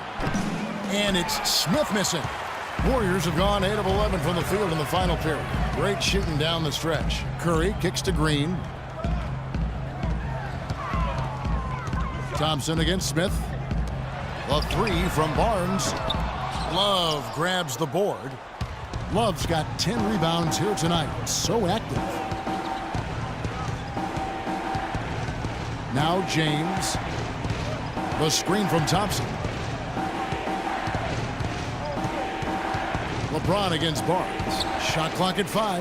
And it's Smith missing. Warriors have gone 8 of 11 from the field in the final period. Great shooting down the stretch. Curry kicks to Green. Thompson against Smith. A 3 from Barnes. Love grabs the board. Love's got 10 rebounds here tonight. So active. Now James. The screen from Thompson. LeBron against Barnes. Shot clock at 5.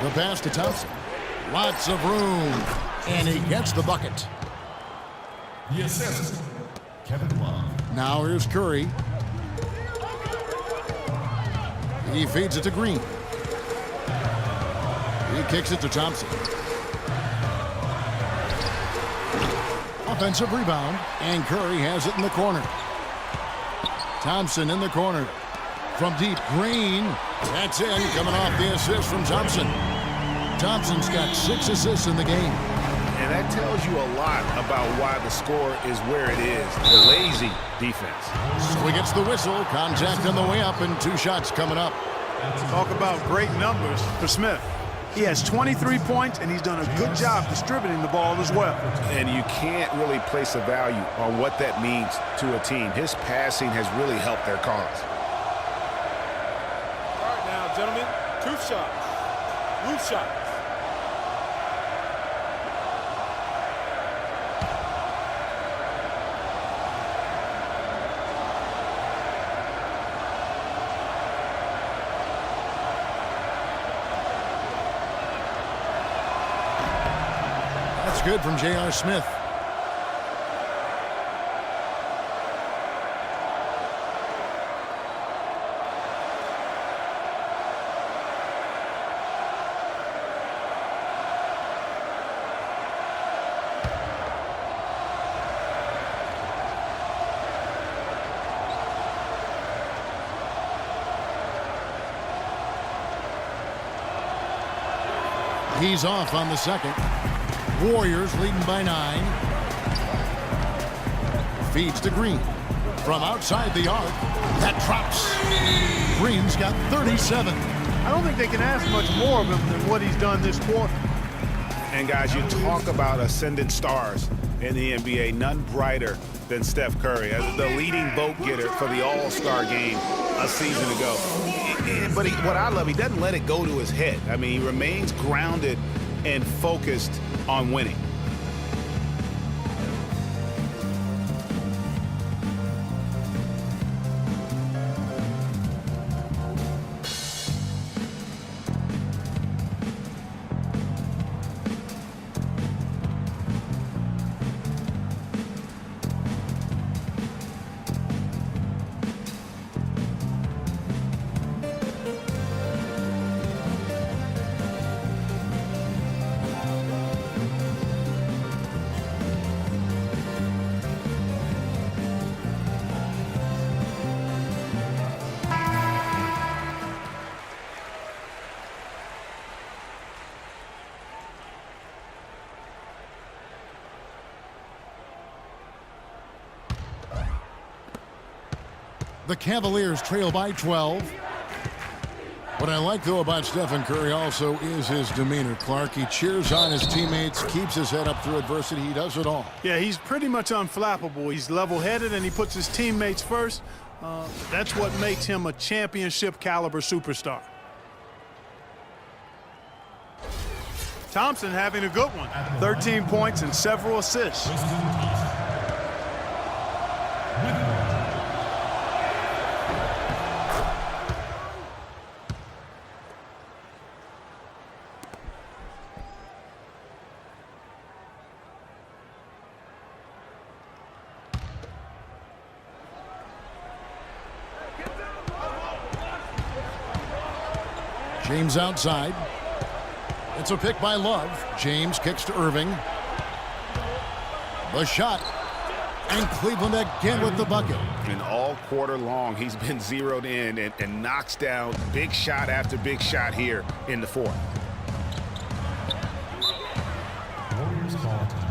The pass to Thompson. Lots of room. And he gets the bucket. The assist, Kevin Love. Now here's Curry. He feeds it to Green. He kicks it to Thompson. Offensive rebound, and Curry has it in the corner. Thompson in the corner. From deep, Green. That's in, coming off the assist from Thompson. Thompson's got 6 assists in the game. And that tells you a lot about why the score is where it is. Lazy defense. So he gets the whistle. Contact on the way up, and 2 shots coming up. Talk about great numbers for Smith. He has 23 points, and he's done a good job distributing the ball as well. And you can't really place a value on what that means to a team. His passing has really helped their cause. All right, now, gentlemen, 2 shots. Loose shots. Good from J.R. Smith. He's off on the second. Warriors leading by 9. Feeds to Green. From outside the arc. That drops. Green's got 37. I don't think they can ask much more of him than what he's done this quarter. And guys, you talk about ascendant stars in the NBA. None brighter than Steph Curry as the leading vote getter for the All-Star game a season ago. But what I love, he doesn't let it go to his head. I mean, he remains grounded and focused on winning. The Cavaliers trail by 12. What I like, though, about Stephen Curry also is his demeanor, Clark. He cheers on his teammates, keeps his head up through adversity. He does it all. Yeah, he's pretty much unflappable. He's level-headed, and he puts his teammates first. That's what makes him a championship-caliber superstar. Thompson having a good one. 13 points and several assists. James outside. It's a pick by Love. James kicks to Irving. The shot. And Cleveland again with the bucket. And all quarter long, he's been zeroed in and knocks down big shot after big shot here in the fourth. Warriors ball time.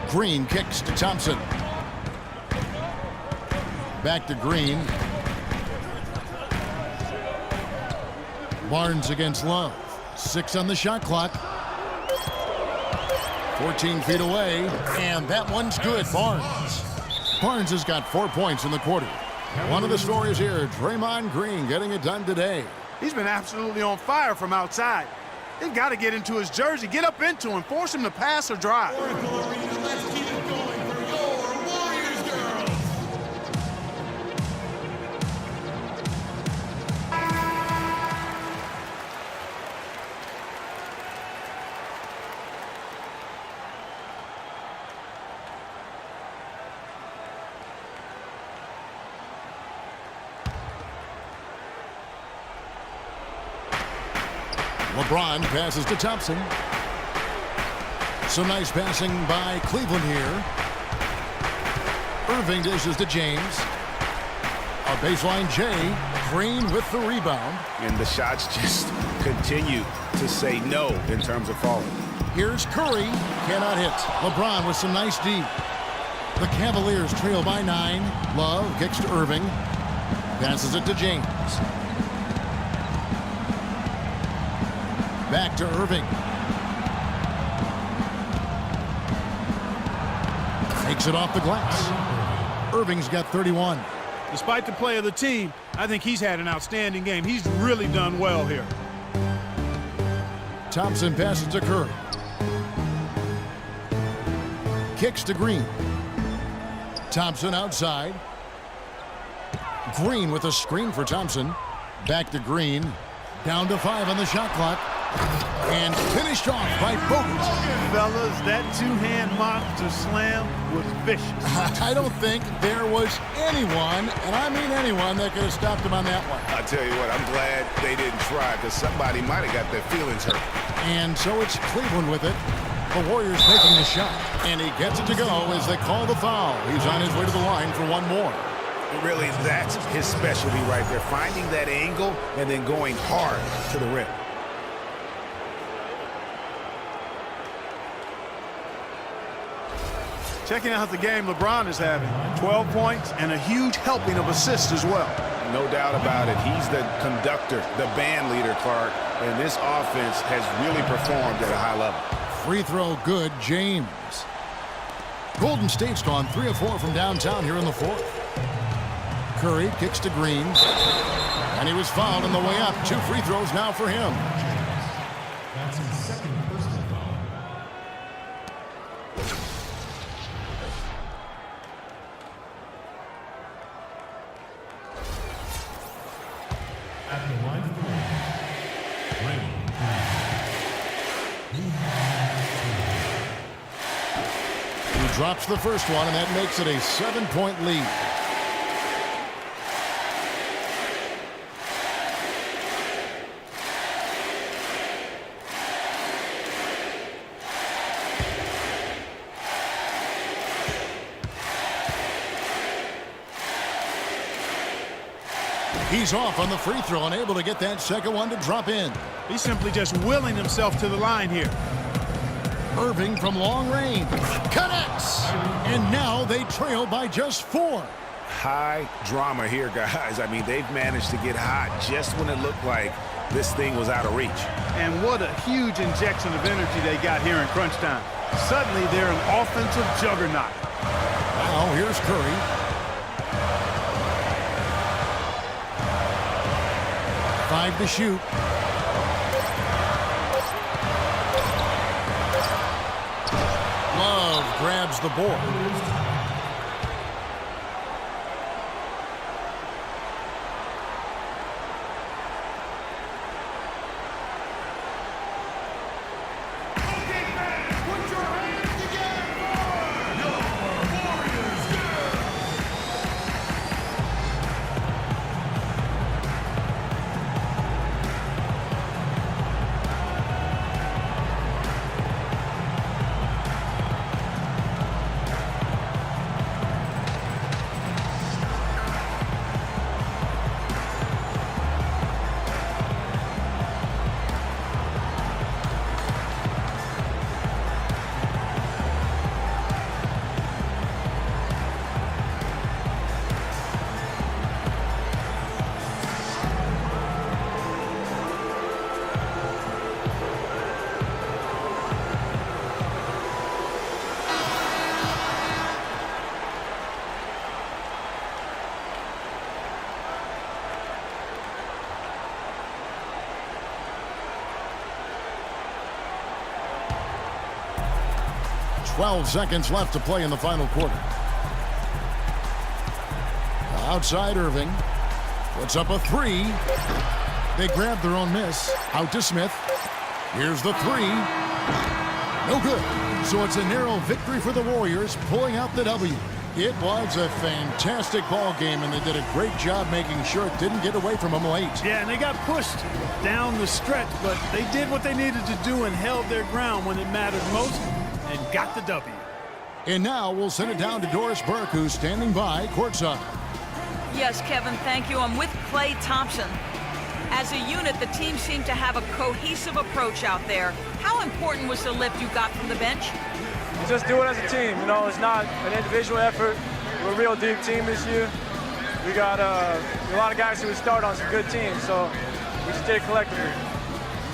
Green kicks to Thompson. Back to Green. Barnes against Love. 6 on the shot clock. 14 feet away, and that one's good. Barnes. Barnes has got 4 points in the quarter. One of the stories here, Draymond Green getting it done today. He's been absolutely on fire from outside. They've got to get into his jersey, get up into him, force him to pass or drive. Let's keep it going for your Warriors girls. LeBron passes to Thompson. Some nice passing by Cleveland here. Irving dishes to James. A baseline J. Green with the rebound. And the shots just continue to say no in terms of falling. Here's Curry. Cannot hit. LeBron with some nice D. The Cavaliers trail by 9. Love kicks to Irving. Passes it to James. Back to Irving. Takes it off the glass. Irving's got 31. Despite the play of the team, I think he's had an outstanding game. He's really done well here. Thompson passes to Curry. Kicks to Green. Thompson outside. Green with a screen for Thompson. Back to Green. Down to 5 on the shot clock. And finished off by Bogut. Fellas, that two-hand monster slam was vicious. I don't think there was anyone, and I mean anyone, that could have stopped him on that one. I tell you what, I'm glad they didn't try because somebody might have got their feelings hurt. And so it's Cleveland with it. The Warriors taking the shot, and he gets it to go as they call the foul. He's on his way to the line for one more. Really, that's his specialty right there, finding that angle and then going hard to the rim. Checking out the game LeBron is having. 12 points and a huge helping of assists as well. No doubt about it. He's the conductor, the band leader, Clark, and this offense has really performed at a high level. Free throw good, James. Golden State's gone 3 of 4 from downtown here in the fourth. Curry kicks to Green. And he was fouled on the way up. 2 free throws now for him. That's his second personal foul. At the line for Raymond. He drops the first one, and that makes it a 7-point lead. He's off on the free throw and able to get that second one to drop in. He's simply just willing himself to the line here. Irving from long range connects, and now they trail by just 4. High drama here, guys. I mean, they've managed to get hot just when it looked like this thing was out of reach. And what a huge injection of energy they got here in crunch time. Suddenly, they're an offensive juggernaut. Now, here's Curry. 5 to shoot. Love grabs the board. 12 seconds left to play in the final quarter. Outside Irving. Puts up a three. They grab their own miss. Out to Smith. Here's the three. No good. So it's a narrow victory for the Warriors, pulling out the W. It was a fantastic ball game, and they did a great job making sure it didn't get away from them late. Yeah, and they got pushed down the stretch, but they did what they needed to do and held their ground when it mattered most and got the W. And now we'll send it down to Doris Burke, who's standing by courtside. Yes, Kevin, thank you. I'm with Klay Thompson. As a unit, the team seemed to have a cohesive approach out there. How important was the lift you got from the bench? Just do it as a team. You know, it's not an individual effort. We're a real deep team this year. We got a lot of guys who would start on some good teams, so we just did it collectively.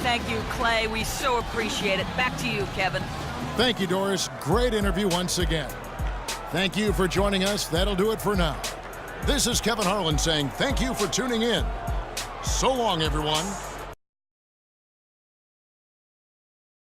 Thank you, Klay. We so appreciate it. Back to you, Kevin. Thank you, Doris. Great interview once again. Thank you for joining us. That'll do it for now. This is Kevin Harlan saying thank you for tuning in. So long, everyone.